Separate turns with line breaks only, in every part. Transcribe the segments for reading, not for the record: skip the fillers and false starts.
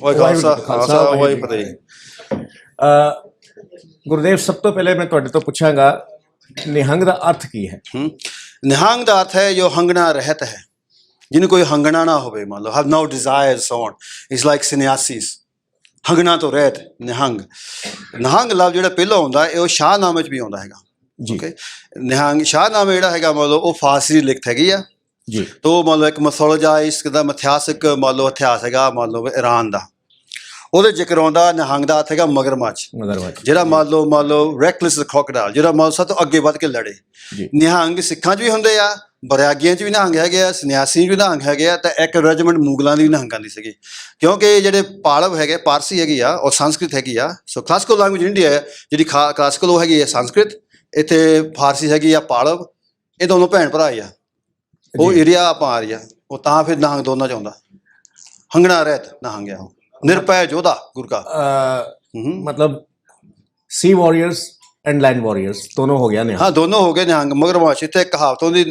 ਵਾਹਿਗੁਰੂ ਖਾਲਸਾ ਵਾਹਿਗੁਰੂ ਫਤਿਹ।
ਗੁਰਦੇਵ, ਸਭ ਤੋਂ ਪਹਿਲੇ ਮੈਂ ਤੁਹਾਡੇ ਤੋਂ ਪੁੱਛਾਂਗਾ ਨਿਹੰਗ ਦਾ ਅਰਥ ਕੀ ਹੈ?
ਨਿਹੰਗ ਦਾ ਅਰਥ ਹੈ ਜੋ ਹੰਗਣਾ ਰਹਿਤ ਹੈ, ਜਿਹਨੂੰ ਕੋਈ ਹੰਗਣਾ ਨਾ ਹੋਵੇ, ਮੰਨ ਲਓ have no desires on, it's like ਸੰਨਿਆਸੀਸ, ਹੰਗਣਾ ਤੋਂ ਰਹਿਤ ਨਿਹੰਗ। ਨਿਹੰਗ ਲਫ਼ਜ਼ ਜਿਹੜਾ ਪਹਿਲਾਂ ਆਉਂਦਾ ਇਹ ਉਹ ਸ਼ਾਹਨਾਮੇ 'ਚ ਵੀ ਆਉਂਦਾ ਹੈਗਾ
ਜੀ।
ਓਕੇ, ਨਿਹੰਗ ਸ਼ਾਹਨਾਮੇ ਜਿਹੜਾ ਹੈਗਾ ਮੰਨ ਲਓ ਉਹ ਫਾਰਸੀ ਦੀ ਲਿਖਤ ਹੈਗੀ ਆ
ਜੀ।
ਤੋ ਮੰਨ ਲਓ ਇੱਕ ਮੈਥੋਲੋਜਾਈਜ਼ ਦਾ ਮਿਥਿਹਾਸਿਕ ਮੰਨ ਲਓ ਇਤਿਹਾਸ ਹੈਗਾ ਮੰਨ ਲਓ ਈਰਾਨ ਦਾ, ਉਹਦੇ ਜ਼ਿਕਰ ਆਉਂਦਾ ਨਿਹੰਗ ਦਾ ਅਰਥ ਹੈਗਾ ਮਗਰਮੱਛ, ਜਿਹੜਾ ਮੰਨ ਲਓ ਰੈਕਲੈਸ ਕ੍ਰੋਕੋਡਾਈਲ, ਜਿਹੜਾ ਮੰਨ ਲਓ ਸਭ ਤੋਂ ਅੱਗੇ ਵੱਧ ਕੇ ਲੜੇ। ਨਿਹੰਗ ਸਿੱਖਾਂ 'ਚ ਵੀ ਹੁੰਦੇ ਆ, ਬਰਿਆਗੀਆਂ 'ਚ ਵੀ ਨਿਹੰਗ ਹੈਗੇ ਆ, ਸੰਨਿਆਸੀ 'ਚ ਵੀ ਨਿਹੰਗ ਹੈਗੇ ਆ, ਤਾਂ ਇੱਕ ਰੈਜੀਮੈਂਟ ਮੁਗਲਾਂ ਦੀ ਵੀ ਨਿਹੰਗਾਂ ਦੀ ਸੀਗੀ, ਕਿਉਂਕਿ ਜਿਹੜੇ ਪਾਲਵ ਹੈਗੇ ਪਾਰਸੀ ਹੈਗੀ ਆ ਔਰ ਸੰਸਕ੍ਰਿਤ ਹੈਗੀ ਆ। ਸੋ ਕਲਾਸੀਕਲ ਲੈਂਗੁਏਜ ਇੰਡੀਆ ਹੈ ਜਿਹੜੀ ਕਲਾਸੀਕਲ ਉਹ ਹੈਗੀ ਹੈ ਸੰਸਕ੍ਰਿਤ, ਇੱਥੇ ਫਾਰਸੀ ਹੈਗੀ ਆ ਪਾਲਵ, ਇਹ ਦੋਨੋਂ ਭੈਣ ਭਰਾ ਹੀ ਆ। ਉਹ ਏਰੀਆ ਆਪਾਂ ਆ ਰਹੀ ਆ, ਉਹ ਤਾਂ ਫਿਰ ਨਿਹੰਗ ਦੋਨਾਂ 'ਚ ਆਉਂਦਾ, ਹੰਗਣਾ ਰਹਿਤ ਨਿਹੰਗ ਆ ਉਹ, ਨਿਰਭੈ ਯੋਧਾ ਗੁਰ ਕਾ।
मतलब सी वॉरियर्स एंड लैंड वॉरियर्स दोनों हो गया निहंग।
हाँ, दोनों हो गए निहंग। मगरमच्छ इत्थे कहावत होंदी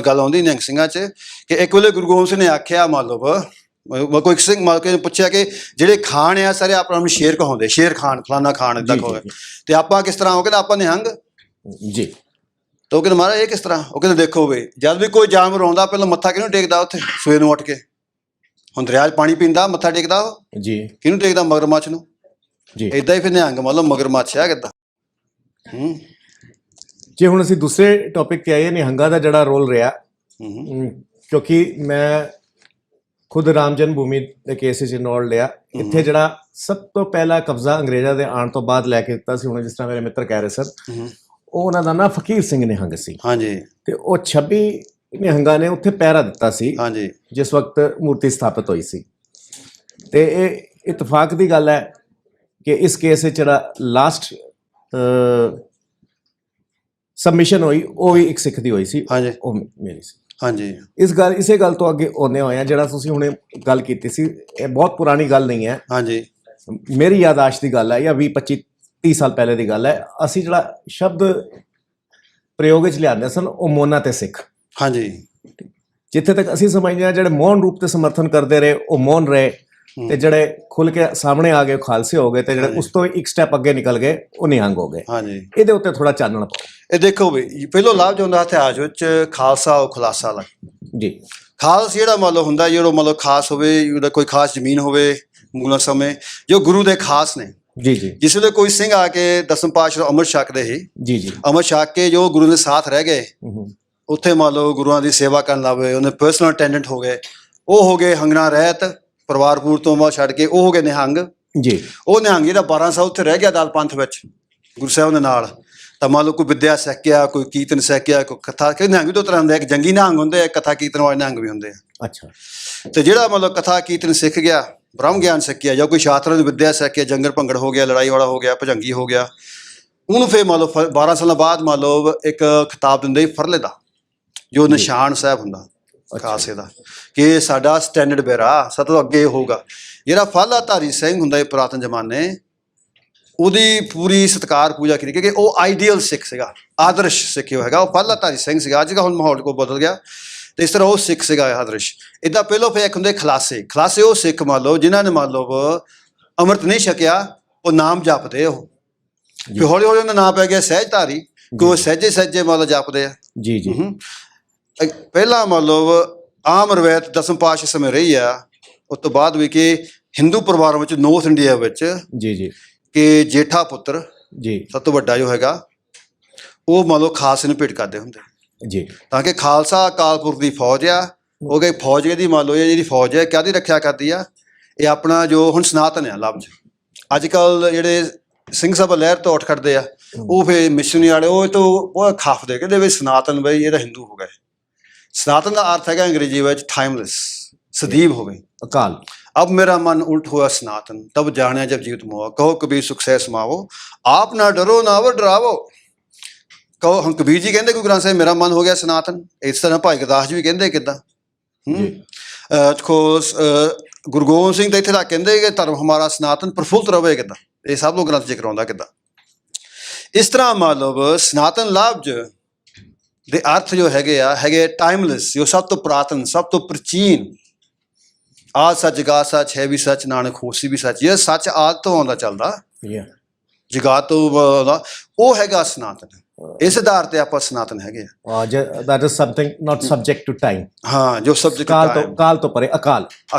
गल आउंदी निहंग सिंघां च कि एक वेले गुरु गोबिंद सिंह ने आख्या मतलब कोई सिंह मतलब कि पुछया कि जिहड़े खान आ सारे अपने आप शेर कहाउंदे, शेर खान फलाना खान इदां कहोगे, ते आपां किस तरह हो गए? आपां निहंग
जी।
तो कहंदे महाराज ये किस तरह? ਉਹ ਕਹਿੰਦੇ देखो वे जद भी कोई जानवर आउंदा ਪਹਿਲਾਂ ਮੱਥਾ ਕਿਹਨੂੰ ਟੇਕਦਾ? ਉੱਥੇ ਸਵੇਰ ਨੂੰ ਉੱਠ ਕੇ ਹੁਣ ਦਰਿਆ 'ਚ ਪਾਣੀ ਪੀਂਦਾ, ਮੱਥਾ ਟੇਕਦਾ ਉਹ
ਜੀ,
ਕਿਹਨੂੰ ਟੇਕਦਾ? ਮਗਰਮੱਛ ਨੂੰ
ਜੀ।
ਇਦਾਂ ਹੀ ਫਿਰ ਨਿਹੰਗ ਮਤਲਬ ਮਗਰਮੱਛ ਆ ਕਿੱਦਾਂ।
ਜੇ ਹੁਣ ਅਸੀਂ ਦੂਸਰੇ ਟੌਪਿਕ ਤੇ ਆਏ, ਨਿਹੰਗਾਂ ਦਾ ਜਿਹੜਾ ਰੋਲ ਰਿਹਾ, ਕਿਉਂਕਿ ਮੈਂ ਖੁਦ ਰਾਮ ਜਨਮ ਭੂਮੀ ਦੇ ਕੇਸ 'ਚ ਇਨਵੋਲਵ ਲਿਆ। ਇੱਥੇ ਜਿਹੜਾ ਸਭ ਤੋਂ ਪਹਿਲਾ ਕਬਜ਼ਾ ਅੰਗਰੇਜ਼ਾਂ ਦੇ ਆਉਣ ਤੋਂ ਬਾਅਦ ਲੈ ਕੇ ਦਿੱਤਾ ਸੀ, ਹੁਣ ਜਿਸ ਤਰ੍ਹਾਂ ਮੇਰੇ ਮਿੱਤਰ ਕਹਿ ਰਹੇ ਸਰ, ਉਹ ਉਹਨਾਂ ਦਾ ਨਾਂ ਫਕੀਰ ਸਿੰਘ ਨਿਹੰਗ ਸੀ। ਹਾਂਜੀ। ਤੇ ਉਹ 26 ਨਿਹੰਗਾਂ ਨੇ ਉੱਥੇ ਪਹਿਰਾ ਦਿੱਤਾ ਸੀ। ਹਾਂਜੀ। ਜਿਸ ਵਕਤ ਮੂਰਤੀ ਸਥਾਪਿਤ ਹੋਈ ਸੀ। ਤੇ ਇਹ ਇਤਫਾਕ ਦੀ ਗੱਲ ਹੈ ਕਿ ਇਸ ਕੇਸ ਵਿੱਚ ਜਿਹੜਾ ਲਾਸਟ ਸਬਮਿਸ਼ਨ ਹੋਈ ਉਹ ਵੀ ਇੱਕ ਸਿੱਖ ਦੀ ਹੋਈ ਸੀ। ਹਾਂਜੀ, ਉਹ ਮੇਰੀ ਸੀ। ਹਾਂਜੀ। ਇਸੇ ਗੱਲ ਤੋਂ ਅੱਗੇ ਆਉਂਦੇ ਹੋਏ ਆ, ਜਿਹੜਾ ਤੁਸੀਂ ਹੁਣੇ ਗੱਲ ਕੀਤੀ ਸੀ, ਇਹ ਬਹੁਤ ਪੁਰਾਣੀ ਗੱਲ ਨਹੀਂ ਹੈ। ਹਾਂਜੀ, ਮੇਰੀ ਯਾਦਾਸ਼ਤ ਦੀ ਗੱਲ ਹੈ, ਜਾਂ 20-25-30 ਸਾਲ ਪਹਿਲੇ ਦੀ ਗੱਲ ਹੈ। ਅਸੀਂ ਜਿਹੜਾ ਸ਼ਬਦ ਪ੍ਰਯੋਗ ਵਿੱਚ ਲਿਆਉਂਦੇ ਸਨ ਉਹ ਮੋਨਾ ਤੇ ਸਿੱਖ। ਹਾਂਜੀ। ਜਿੱਥੇ ਤੱਕ ਅਸੀਂ ਸਮਝਦੇ ਹਾਂ ਜਿਹੜੇ ਮੌਨ ਰੂਪ ਤੇ ਸਮਰਥਨ ਕਰਦੇ ਰਹੇ ਉਹ ਮੌਨ ਰਹੇ, ਤੇ ਜਿਹੜੇ ਖੁੱਲ ਕੇ ਸਾਹਮਣੇ ਆ ਗਏ ਉਹ ਖਾਲਸੇ ਹੋ ਗਏ, ਤੇ ਜਿਹੜੇ ਉਸ ਤੋਂ ਇੱਕ ਸਟੈਪ ਅੱਗੇ ਨਿਕਲ ਗਏ ਉਹ ਨਿਹੰਗ ਹੋ ਗਏ। ਹਾਂਜੀ। ਇਹਦੇ ਉੱਤੇ ਥੋੜਾ ਚਾਨਣ ਪਾਓ। ਇਹ ਦੇਖੋ ਵੀ
ਪਹਿਲੋਂ ਲਾਭ ਹੁੰਦਾ ਇਤਿਹਾਸ ਵਿੱਚ ਖਾਲਸਾ ਉਹ ਖੁਲਾਸਾ ਲਾ ਜੀ। ਖਾਲਸ ਜਿਹੜਾ ਮੰਨ ਲਓ ਹੁੰਦਾ, ਜਿਹੜਾ ਮੰਨ ਲਓ ਖਾਸ ਹੋਵੇ, ਕੋਈ ਖਾਸ ਜ਼ਮੀਨ ਹੋਵੇ ਮੁਗਲਾਂ ਸਮੇਂ, ਜੋ ਗੁਰੂ ਦੇ ਖਾਸ ਨੇ। ਜੀ ਜੀ। ਜਿਸ ਵੇਲੇ ਕੋਈ ਸਿੰਘ ਆ ਕੇ ਦਸਮ ਪਾਤਸ਼ਾਹ ਅੰਮ੍ਰਿਤ ਛਕਦੇ ਸੀ, ਜੀ ਜੀ, ਅੰਮ੍ਰਿਤ ਛਕ ਕੇ ਜੋ ਗੁਰੂ ਦੇ ਸਾਥ ਰਹਿ ਗਏ, ਉੱਥੇ ਮੰਨ ਲਓ ਗੁਰੂਆਂ ਦੀ ਸੇਵਾ ਕਰਨ ਲੱਗ ਪਏ, ਉਹਨੇ ਪਰਸਨਲ ਅਟੈਂਡੈਂਟ ਹੋ ਗਏ, ਉਹ ਹੋ ਗਏ ਹੰਗਣਾ ਰਹਿਤ, ਪਰਿਵਾਰਪੂਰ ਤੋਂ ਬਾਅਦ ਛੱਡ ਕੇ ਉਹ ਹੋ ਗਏ ਨਿਹੰਗ। ਜੀ। ਉਹ ਨਿਹੰਗ ਜਿਹੜਾ 12 ਸਾਲ ਉੱਥੇ ਰਹਿ ਗਿਆ ਦਲ ਪੰਥ ਵਿੱਚ ਗੁਰੂ ਸਾਹਿਬ ਦੇ ਨਾਲ, ਤਾਂ ਮੰਨ ਲਓ ਕੋਈ ਵਿਦਿਆ ਸਿੱਖਿਆ, ਕੋਈ ਕੀਰਤਨ ਸਿੱਖਿਆ, ਕੋਈ ਕਥਾ, ਕਿ ਨਿਹੰਗ ਵੀ ਦੋ ਤਰ੍ਹਾਂ ਹੁੰਦੇ, ਇੱਕ ਜੰਗੀ ਨਿਹੰਗ ਹੁੰਦੇ ਆ, ਕਥਾ ਕੀਰਤਨ ਵਾਲੇ ਨਿਹੰਗ ਵੀ ਹੁੰਦੇ ਆ। ਅੱਛਾ। ਤੇ ਜਿਹੜਾ ਮਤਲਬ ਕਥਾ ਕੀਰਤਨ ਸਿੱਖ ਗਿਆ, ਬ੍ਰਹਮ ਗਿਆਨ ਸਿੱਖਿਆ, ਜਾਂ ਕੋਈ ਸ਼ਾਸਤਰਾਂ ਦੀ ਵਿਦਿਆ ਸਿੱਖਿਆ, ਜੰਗਲ ਭੰਗੜ ਹੋ ਗਿਆ, ਲੜਾਈ ਵਾਲਾ ਹੋ ਗਿਆ, ਭਜੰਗੀ ਹੋ ਗਿਆ, ਉਹਨੂੰ ਫਿਰ ਮੰਨ ਲਓ 12 ਸਾਲਾਂ ਬਾਅਦ ਮੰਨ ਲਓ ਇੱਕ ਖਿਤਾਬ ਦਿੰਦੇ ਫਰਲੇ ਦਾ, ਜੋ ਨਿਸ਼ਾਨ ਸਾਹਿਬ ਹੁੰਦਾ ਖਾਲਸੇ ਦਾ, ਕਿ ਸਾਡਾ ਸਟੈਂਡਰਡ ਬੇਰਾ ਸਭ ਤੋਂ ਅੱਗੇ ਹੋਊਗਾ। ਜਿਹੜਾ ਫਾਲਾਧਾਰੀ ਸਿੰਘ ਹੁੰਦਾ ਪੁਰਾਤਨ ਜ਼ਮਾਨੇ, ਉਹਦੀ ਪੂਰੀ ਸਤਿਕਾਰ ਪੂਜਾ ਕੀਤੀ, ਕਿਉਂਕਿ ਉਹ ਆਈਡੀਅਲ ਸਿੱਖ ਸੀਗਾ, ਆਦਰਸ਼ ਸਿੱਖ ਉਹ ਹੈਗਾ, ਉਹ ਫਾਲਾਧਾਰੀ ਸਿੰਘ ਸੀਗਾ। ਅੱਜ ਕੱਲ੍ਹ ਹੁਣ ਮਾਹੌਲ ਕੋ ਬਦਲ ਗਿਆ, ਤੇ ਇਸ ਤਰ੍ਹਾਂ ਉਹ ਸਿੱਖ ਸੀਗਾ ਆਦਰਸ਼। ਇੱਦਾਂ ਪਹਿਲੋਂ ਫਿਰ ਇੱਕ ਹੁੰਦੇ ਖਲਾਸੇ। ਖਲਾਸੇ ਉਹ ਸਿੱਖ ਮੰਨ ਲਓ ਜਿਨ੍ਹਾਂ ਨੇ ਮੰਨ ਲਓ ਅੰਮ੍ਰਿਤ ਨਹੀਂ ਛਕਿਆ, ਉਹ ਨਾਮ ਜਪਦੇ, ਉਹ ਫਿਰ ਹੌਲੀ ਹੌਲੀ ਉਹਦਾ ਨਾਮ ਪੈ ਗਿਆ ਸਹਿਜਧਾਰੀ, ਕਿ ਉਹ ਸਹਿਜੇ ਸਹਿਜੇ ਮੰਨ ਲਓ ਜਪਦੇ ਆ। ਜੀ ਜੀ। ਪਹਿਲਾਂ ਮੰਨ ਲਓ ਆਮ ਰਵਾਇਤ ਦਸਮ ਪਾਤਸ਼ਾਹ ਸਮੇਂ ਰਹੀ ਆ, ਉਸ ਤੋਂ ਬਾਅਦ ਵੀ ਕਿ ਹਿੰਦੂ ਪਰਿਵਾਰਾਂ ਵਿੱਚ ਨੌਰਥ ਇੰਡੀਆ ਵਿੱਚ ਜੀ ਜੀ, ਕਿ ਜੇਠਾ ਪੁੱਤਰ ਜੀ ਸਭ ਤੋਂ ਵੱਡਾ ਜੋ ਹੈਗਾ, ਉਹ ਮੰਨ ਲਓ ਖਾਲਸੇ ਨੂੰ ਭੇਟ ਕਰਦੇ ਹੁੰਦੇ ਜੀ, ਤਾਂ ਕਿ ਖਾਲਸਾ ਅਕਾਲ ਪੁਰਖ ਦੀ ਫੌਜ ਆ। ਉਹ ਗਈ ਫੌਜ ਇਹਦੀ ਮੰਨ ਲਓ ਇਹ ਜਿਹੜੀ ਫੌਜ ਹੈ ਕਾਹਦੀ ਰੱਖਿਆ ਕਰਦੀ ਆ? ਇਹ ਆਪਣਾ ਜੋ ਹੁਣ ਸਨਾਤਨ ਆ ਲਫ਼ਜ਼, ਅੱਜ ਕੱਲ੍ਹ ਜਿਹੜੇ ਸਿੰਘ ਸਭਾ ਲਹਿਰ ਤੋਂ ਉੱਠ ਖੜਦੇ ਆ, ਉਹ ਫਿਰ ਮਿਸ਼ਨਰੀ ਵਾਲੇ ਉਹ ਤੋਂ ਉਹ ਖਾਫਦੇ ਕਹਿੰਦੇ ਵੀ ਸਨਾਤਨ ਬਈ ਇਹ ਤਾਂ ਹਿੰਦੂ ਹੋ ਗਏ। ਸਨਾਤਨ ਦਾ ਅਰਥ ਹੈਗਾ ਅੰਗਰੇਜ਼ੀ ਵਿੱਚ ਟਾਈਮਲੈਸ, ਸਦੀਵ ਹੋਵੇ, ਅਕਾਲ। अब मेरा मन उल्ट हुआ सनातन, तब जाने जब जीवित मोह, कहो कबीर सुख सह समावो, आप ना डरो ना वो डरावो। कहो हम कबीर जी कहते गुरु ग्रंथ ਸਾਹਿਬ मेरा मन हो गया सनातन, इस तरह भाई गुरदास जी भी कहते किदा। देखो गुरु गोबिंद सिंह तो इत्थे तक कहते कि धर्म हमारा सनातन प्रफुल्लत रहे किदा, ये सब लोग ग्रंथ जिक्र आउंदा किदा। इस तरह मतलब सनातन लफ्ज ਦੇ अर्थ जो हैगे टाइमलैस, जो सब तो पुरातन सब तो प्राचीन ਆਦ ਸੱਚ ਜਗਾਤ ਸੱਚ ਹੈ ਵੀ ਸੱਚ ਨਾਨਕ ਹੋਸੀ ਵੀ ਸੱਚ। ਇਹ ਸੱਚ ਆਦ ਤੋਂ ਆਉਂਦਾ ਚੱਲਦਾ, ਜਗਾਤ ਤੋਂ ਆਉਂਦਾ, ਉਹ ਹੈਗਾ ਸਨਾਤਨ। ਇਸ ਆਧਾਰ ਤੇ ਆਪਾਂ ਸਨਾਤਨ ਹੈਗੇ ਆ।
that is something not subject to time।
ਹਾਂ, ਜੋ ਸਬਜੈਕਟ
ਕਾਲ ਤੋਂ ਪਰੇ
ਅਕਾਲ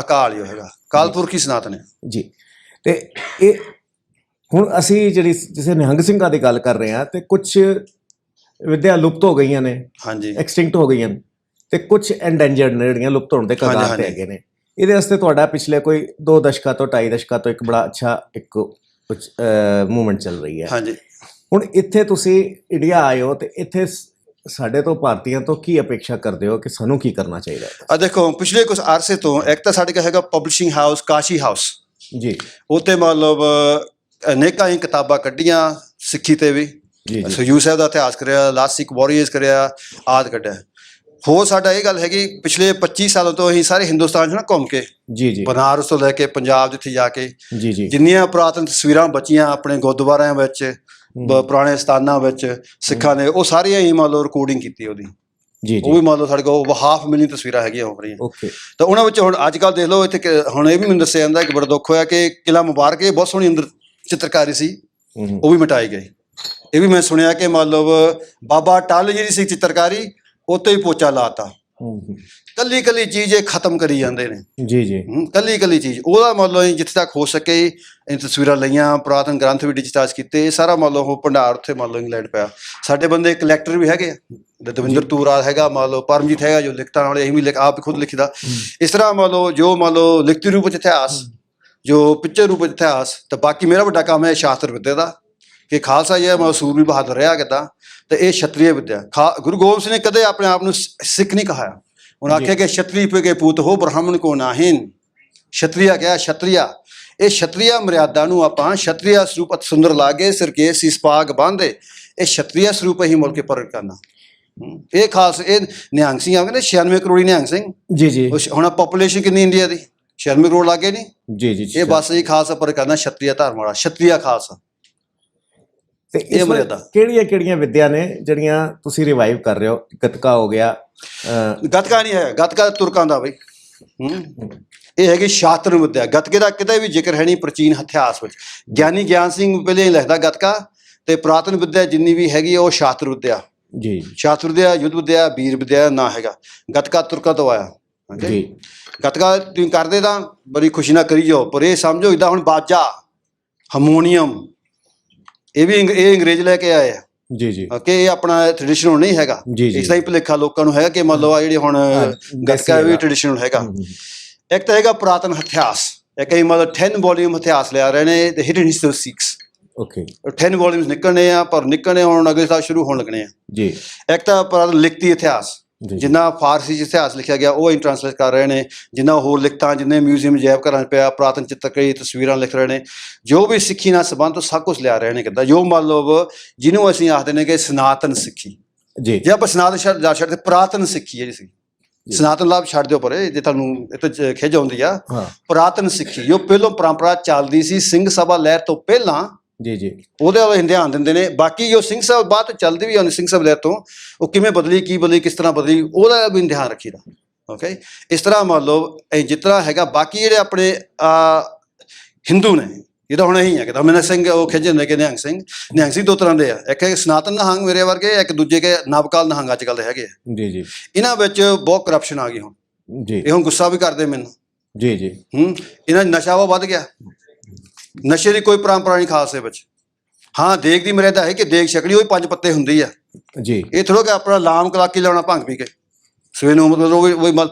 ਹੀ ਹੈਗਾ, ਕਾਲਪੁਰਖ ਹੀ ਸਨਾਤਨ ਹੈ
ਜੀ। ਤੇ ਇਹ ਹੁਣ ਅਸੀਂ ਜਿਹੜੀ ਜਿਸੇ ਨਿਹੰਗ ਸਿੰਘਾਂ ਦੀ ਗੱਲ ਕਰ ਰਹੇ ਹਾਂ, ਤੇ ਕੁਝ ਵਿਦਿਆ ਲੁਪਤ ਹੋ ਗਈਆਂ ਨੇ,
ਹਾਂਜੀ,
ਐਕਸਟਿੰਕਟ ਹੋ ਗਈਆਂ ਨੇ, ਤੇ ਕੁਝ ਐਂਡੇਂਜਰਡ ਨੇ ਜਿਹੜੀਆਂ ਲੁਪਤ ਹੋਣ ਦੇ ਕਗਾਰ ਤੇ ਹੈਗੇ ਨੇ। ਇਹਦੇ ਵਾਸਤੇ ਤੁਹਾਡਾ ਪਿਛਲੇ ਕੋਈ 2 ਦਸ਼ਕਾਂ ਤੋਂ 2.5 ਦਸ਼ਕਾਂ ਤੋਂ ਇੱਕ ਬੜਾ ਅੱਛਾ ਇੱਕ ਮੂਵਮੈਂਟ ਚੱਲ ਰਹੀ ਹੈ।
ਹਾਂਜੀ।
ਹੁਣ ਇੱਥੇ ਤੁਸੀਂ ਇੰਡੀਆ ਆਏ ਹੋ, ਤੇ ਇੱਥੇ ਸਾਡੇ ਤੋਂ ਭਾਰਤੀਆਂ ਤੋਂ ਕੀ ਅਪੇକ୍ଷା ਕਰਦੇ ਹੋ ਕਿ ਸਾਨੂੰ ਕੀ ਕਰਨਾ ਚਾਹੀਦਾ ਹੈ?
ਆ ਦੇਖੋ, ਪਿਛਲੇ ਕੁਝ ਅਰਸੇ ਤੋਂ ਇੱਕ ਤਾਂ ਸਾਡੇ ਕੋਲ ਹੈਗਾ ਪਬਲਿਸ਼ਿੰਗ ਹਾਊਸ ਕਾਸ਼ੀ ਹਾਊਸ
ਜੀ।
ਉੱਥੇ ਮਤਲਬ ਅਨੇਕਾਂ ਹੀ ਕਿਤਾਬਾਂ ਕੱਢੀਆਂ ਸਿੱਖੀ ਤੇ ਵੀ, ਹਜ਼ੂਰ ਸਾਹਿਬ ਦਾ ਇਤਿਹਾਸ ਕਰਿਆ, ਲਾਸਟ ਸਿੱਖ ਵਾਰੀਅਰਸ ਕਰਿਆ, ਆਦਿ ਕੱਢਿਆ। ਹੋਰ ਸਾਡਾ ਇਹ ਗੱਲ ਹੈਗੀ, ਪਿਛਲੇ 25 ਸਾਲਾਂ ਤੋਂ ਅਸੀਂ ਸਾਰੇ ਹਿੰਦੁਸਤਾਨ 'ਚ ਨਾ ਘੁੰਮ ਕੇ,
ਜੀ,
ਬਨਾਰਸ ਤੋਂ ਲੈ ਕੇ ਪੰਜਾਬ ਜਿੱਥੇ ਜਾ ਕੇ,
ਜੀ,
ਜਿੰਨੀਆਂ ਪੁਰਾਤਨ ਤਸਵੀਰਾਂ ਬਚੀਆਂ ਆਪਣੇ ਗੁਰਦੁਆਰਿਆਂ ਵਿੱਚ, ਪੁਰਾਣੇ ਸਥਾਨਾਂ ਵਿੱਚ ਸਿੱਖਾਂ ਨੇ, ਉਹ ਸਾਰੀਆਂ ਹੀ ਮੰਨ ਲਓ ਰਿਕਾਰਡਿੰਗ ਕੀਤੀ ਉਹਦੀ। ਉਹ ਵੀ ਮੰਨ ਲਓ ਸਾਡੇ ਕੋਲ 1/2 ਮਿਲੀਅਨ ਤਸਵੀਰਾਂ ਹੈਗੀਆਂ ਹੋ ਰਹੀਆਂ। ਤਾਂ ਉਹਨਾਂ ਵਿੱਚ ਹੁਣ ਅੱਜ ਕੱਲ੍ਹ ਦੇਖ ਲਓ, ਇੱਥੇ ਹੁਣ ਇਹ ਵੀ ਮੈਨੂੰ ਦੱਸਿਆ ਜਾਂਦਾ ਕਿ ਬੜਾ ਦੁੱਖ ਹੋਇਆ ਕਿ ਕਿਲ੍ਹਾ ਮੁਬਾਰਕ ਬਹੁਤ ਸੋਹਣੀ ਅੰਦਰ ਚਿੱਤਰਕਾਰੀ ਸੀ, ਉਹ ਵੀ ਮਿਟਾਈ ਗਈ। ਇਹ ਵੀ ਮੈਂ ਸੁਣਿਆ ਕਿ ਮੰਨ ਲਓ ਬਾਬਾ ਟਲ ਜਿਹੜੀ ਸੀ ਚਿੱਤਰਕਾਰੀ, ਉੱਤੇ ਹੀ ਪੋਚਾ ਲਾਤਾ। ਕੱਲੀ ਕੱਲੀ ਚੀਜ਼ ਇਹ ਖਤਮ ਕਰੀ ਜਾਂਦੇ ਨੇ
ਜੀ।
ਕੱਲੀ ਕੱਲੀ ਚੀਜ਼ ਉਹਦਾ ਮੰਨ ਲਓ ਜਿੱਥੇ ਤੱਕ ਹੋ ਸਕੇ ਇਹ ਤਸਵੀਰਾਂ ਲਈਆਂ, ਪੁਰਾਤਨ ਗ੍ਰੰਥ ਵੀ ਡਿਜੀਟਾਈਜ਼ ਕੀਤੇ, ਇਹ ਸਾਰਾ ਮੰਨ ਲਓ ਉਹ ਭੰਡਾਰ ਉੱਥੇ ਮੰਨ ਲਓ ਇੰਗਲੈਂਡ ਪਿਆ। ਸਾਡੇ ਬੰਦੇ ਕਲੈਕਟਰ ਵੀ ਹੈਗੇ ਆ, ਦਵਿੰਦਰ ਤੂਰਾ ਹੈਗਾ, ਮੰਨ ਲਓ ਪਰਮਜੀਤ ਹੈਗਾ, ਜੋ ਲਿਖਤਾਂ ਵਾਲੇ, ਅਸੀਂ ਵੀ ਆਪ ਖੁਦ ਲਿਖਦਾ। ਇਸ ਤਰ੍ਹਾਂ ਮੰਨ ਲਓ ਜੋ ਮੰਨ ਲਓ ਲਿਖਤੀ ਰੂਪ ਵਿੱਚ ਇਤਿਹਾਸ, ਜੋ ਪਿਕਚਰ ਰੂਪ ਵਿੱਚ ਇਤਿਹਾਸ। ਤਾਂ ਬਾਕੀ ਮੇਰਾ ਵੱਡਾ ਕੰਮ ਹੈ ਸ਼ਾਸਤਰ ਵਿਦਿਆ ਦਾ, ਕਿ ਖਾਲਸਾ ਜੀ ਮੈਂ ਸੂਰਬੀਰ ਬਹਾਦਰ ਰਿਹਾ ਕਿੱਦਾਂ, ਤੇ ਇਹ ਛਤਰੀਏ ਵਿਦਿਆ। ਗੁਰੂ ਗੋਬਿੰਦ ਸਿੰਘ ਨੇ ਕਦੇ ਆਪਣੇ ਆਪ ਨੂੰ ਸਿੱਖ ਨਹੀਂ ਕਹਾਇਆ। ਉਹਨੇ ਆਖਿਆ ਕਿ ਛਤਰੀ ਪੇ ਕੇ ਪੁੱਤ ਹੋ ਬ੍ਰਾਹਮਣ ਕੋ ਨਾਹਿਨ। ਛਤਰੀਆ ਕਿਹਾ, ਛਤਰੀਆ। ਇਹ ਛਤਰੀਆ ਮਰਿਆਦਾ ਨੂੰ ਆਪਾਂ ਛਤਰੀਆ ਸਰੂਪ ਅਤ ਸੁੰਦਰ ਲਾਗੇ, ਸਿਰਕੇ ਸੀਸ ਪਾਗ ਬਾਂਧੇ, ਇਹ ਛਤਰੀਆ ਸਰੂਪ ਹੀ ਮੁਲਕ ਕੇ ਪ੍ਰਗਟ ਕਰਨਾ। ਇਹ ਖਾਸ ਇਹ ਨਿਹੰਗ ਸਿੰਘ ਆ ਕਹਿੰਦੇ 96 ਕਰੋੜੀ ਨਿਹੰਗ ਸਿੰਘ
ਜੀ। ਹੁਣ
ਪਾਪੂਲੇਸ਼ਨ ਕਿੰਨੀ ਇੰਡੀਆ ਦੀ? 96 ਕਰੋੜ ਲਾਗੇ ਨਹੀਂ
ਜੀ।
ਇਹ ਬਸ ਇਹ ਖਾਲਸਾ ਪ੍ਰਗਟ ਕਰਨਾ, ਛਤਰੀਆ ਧਰਮ ਵਾਲਾ, ਛਤਰੀਆ ਖਾਲਸਾ।
ਤੇ ਇਹ ਮਰਿਆਦਾ ਕਿਹੜੀਆਂ ਵਿਦਿਆ ਨੇ ਜਿਹੜੀਆਂ ਤੁਸੀਂ ਰਿਵਾਈਵ ਕਰ ਰਹੇ ਹੋ? ਗੱਤਕਾ ਹੋ ਗਿਆ।
ਗੱਤਕਾ ਨਹੀਂ ਹੈ, ਗੱਤਕਾ ਤੁਰਕਾਂ ਦਾ ਬਈ। ਇਹ ਹੈਗੀ ਸ਼ਾਸਤਰ ਵਿਦਿਆ। ਗੱਤਕੇ ਦਾ ਕਿਤੇ ਵੀ ਜ਼ਿਕਰ ਹੈ ਨਹੀਂ ਪ੍ਰਾਚੀਨ ਇਤਿਹਾਸ ਵਿੱਚ। ਗਿਆਨੀ ਗਿਆਨ ਸਿੰਘ ਪਹਿਲੇ ਹੀ ਲਿਖਦਾ ਗੱਤਕਾ, ਤੇ ਪੁਰਾਤਨ ਵਿਦਿਆ ਜਿੰਨੀ ਵੀ ਹੈਗੀ ਉਹ ਸ਼ਾਸਤਰ ਵਿਦਿਆ
ਜੀ।
ਸ਼ਾਸਤਰ ਵਿਦਿਆ, ਯੁੱਧ ਵਿਦਿਆ, ਵੀਰ ਵਿਦਿਆ ਨਾ ਹੈਗਾ। ਗੱਤਕਾ ਤੁਰਕਾਂ ਤੋਂ ਆਇਆ ਜੀ। ਗੱਤਕਾ ਤੁਸੀਂ ਕਰਦੇ ਤਾਂ ਬੜੀ ਖੁਸ਼ੀ ਨਾਲ ਕਰੀ ਜਾਓ, ਪਰ ਇਹ ਸਮਝੋ ਇੱਦਾਂ ਹੁਣ ਬਾਜਾ, ਹਾਰਮੋਨੀਅਮ, ਇਹ ਵੀ ਇਹ ਅੰਗਰੇਜ਼ ਲੈ ਕੇ ਆਏ ਆ
ਜੀ।
ਕਿ ਇਹ ਆਪਣਾ ਟ੍ਰੈਡੀਸ਼ਨਲ ਨਹੀਂ ਹੈਗਾ। ਇਸ ਤਰ੍ਹਾਂ ਹੀ ਭੁਲੇਖਾ ਲੋਕਾਂ ਨੂੰ ਹੈਗਾ ਕਿ ਮੰਨ ਲਓ ਆ ਜਿਹੜੇ ਹੁਣ ਗੱਤਕਾ ਵੀ ਟ੍ਰੈਡੀਸ਼ਨਲ ਹੈਗਾ। ਇੱਕ ਤਾਂ ਹੈਗਾ ਪੁਰਾਤਨ ਇਤਿਹਾਸ, ਇੱਕ ਹੀ ਮਤਲਬ 10 ਵੋਲੀਅਮ ਇਤਿਹਾਸ ਲਿਆ ਰਹੇ ਨੇ, ਦ ਹਿਡਨ ਹਿਸਟਰੀ ਆਫ ਸਿੱਖਸ। 10 ਵੋਲੀਅਮਸ ਨਿਕਲਣੇ ਆ, ਪਰ ਨਿਕਲਣੇ ਹੁਣ ਅਗਲੇ ਸਾਲ ਸ਼ੁਰੂ ਹੋਣ ਲੱਗਣੇ ਆ ਜੀ। ਇੱਕ ਤਾਂ ਪੁਰਾਤਨ ਲਿਖਤੀ ਇਤਿਹਾਸ, ਜਿੰਨਾ ਫਾਰਸੀ 'ਚ ਇਤਿਹਾਸ ਲਿਖਿਆ ਗਿਆ ਉਹ ਟ੍ਰਾਂਸਲੇਟ ਕਰ ਰਹੇ ਨੇ, ਜਿੰਨਾ ਹੋਰ ਲਿਖਤਾਂ, ਜਿੰਨੇ ਮਿਊਜ਼ੀਅਮ ਅਜਾਇਬ ਘਰਾਂ 'ਚ ਪਿਆ, ਪੁਰਾਤਨ ਚਿੱਤਰਕਾਰੀ ਤਸਵੀਰਾਂ ਲਿਖ ਰਹੇ ਨੇ, ਜੋ ਵੀ ਸਿੱਖੀ ਨਾਲ ਸੰਬੰਧ ਤੋਂ ਸਭ ਕੁਛ ਲਿਆ ਰਹੇ ਨੇ ਕਿੱਦਾਂ, ਜੋ ਮੰਨ ਲਓ ਜਿਹਨੂੰ ਅਸੀਂ ਆਖਦੇ ਨੇ ਕਿ ਸਨਾਤਨ ਸਿੱਖੀ ਜੀ। ਜੇ ਆਪਾਂ ਸਨਾਤਨ ਛੱਡ ਪੁਰਾਤਨ ਸਿੱਖੀ ਹੈ ਜੀ, ਸਨਾਤਨ ਲਾਭ ਛੱਡ ਦਿਓ ਪਰੇ, ਜੇ ਤੁਹਾਨੂੰ ਇਹ ਤੋਂ ਖਿੱਚ ਆਉਂਦੀ ਆ। ਪੁਰਾਤਨ ਸਿੱਖੀ ਜੋ ਪਹਿਲੋਂ ਪਰੰਪਰਾ ਚੱਲਦੀ ਸੀ ਸਿੰਘ ਸਭਾ ਲਹਿਰ ਤੋਂ ਪਹਿਲਾਂ ਜੀ, ਉਹਦੇ ਵੱਲ ਧਿਆਨ ਦਿੰਦੇ ਨੇ। ਬਾਕੀ ਜੋ ਸਿੰਘ ਸਾਹਿਬ ਬਾਅਦ ਤੋਂ ਚੱਲਦੀ ਵੀ ਉਹਨੇ ਸਿੰਘ ਸਾਹਿਬ ਲਹਿਰ ਤੋਂ, ਉਹ ਕਿਵੇਂ ਬਦਲੀ, ਕੀ ਬਦਲੀ, ਕਿਸ ਤਰ੍ਹਾਂ ਬਦਲੀ, ਉਹਦਾ ਵੀ ਧਿਆਨ ਰੱਖੀਦਾ। ਓਕੇ, ਇਸ ਤਰ੍ਹਾਂ ਮੰਨ ਲਓ ਜਿਸ ਤਰ੍ਹਾਂ ਹੈਗਾ। ਬਾਕੀ ਜਿਹੜੇ ਆਪਣੇ ਹਿੰਦੂ ਨੇ, ਜਿੱਦਾਂ ਹੁਣ ਇਹੀ ਹੈ ਕਿ ਦਮਨ ਸਿੰਘ ਉਹ ਖਿੱਚ ਹੁੰਦੇ ਕਿ ਨਿਹੰਗ ਸਿੰਘ। ਨਿਹੰਗ ਸਿੰਘ 2 ਤਰ੍ਹਾਂ ਦੇ ਆ, ਇੱਕ ਹੈ ਸਨਾਤਨ ਨਿਹੰਗ ਮੇਰੇ ਵਰਗੇ, ਇੱਕ ਦੂਜੇ ਕੇ ਨਵਕਾਲ ਨਿਹੰਗ ਅੱਜ ਕੱਲ੍ਹ ਦੇ ਹੈਗੇ ਆ ਜੀ। ਇਹਨਾਂ ਵਿੱਚ ਬਹੁਤ ਕਰਪਸ਼ਨ ਆ ਗਈ ਹੁਣ ਜੀ। ਇਹ ਹੁਣ ਗੁੱਸਾ ਵੀ ਕਰਦੇ ਮੈਨੂੰ ਜੀ। ਇਹਨਾਂ 'ਚ ਨਸ਼ਾ ਵੱਧ ਗਿਆ। ਨਸ਼ੇ ਦੀ ਕੋਈ ਪਰੰਪਰਾ ਨਹੀਂ ਖਾਲਸੇ ਵਿੱਚ। ਹਾਂ, ਦੇਗ ਦੀ ਮਰਿਆਦਾ ਹੈ ਕਿ ਦੇਗ ਛਕਣੀ ਉਹ 5 ਪੱਤੇ ਹੁੰਦੀ ਆ ਜੀ। ਇਹ ਥੋੜ੍ਹਾ ਕਿ ਆਪਣਾ ਲਾਮ ਕਲਾਕੀ ਲਾਉਣਾ ਭੰਗ ਪੀ ਕੇ ਸਵੇਰ ਨੂੰ, ਮਤਲਬ ਉਹ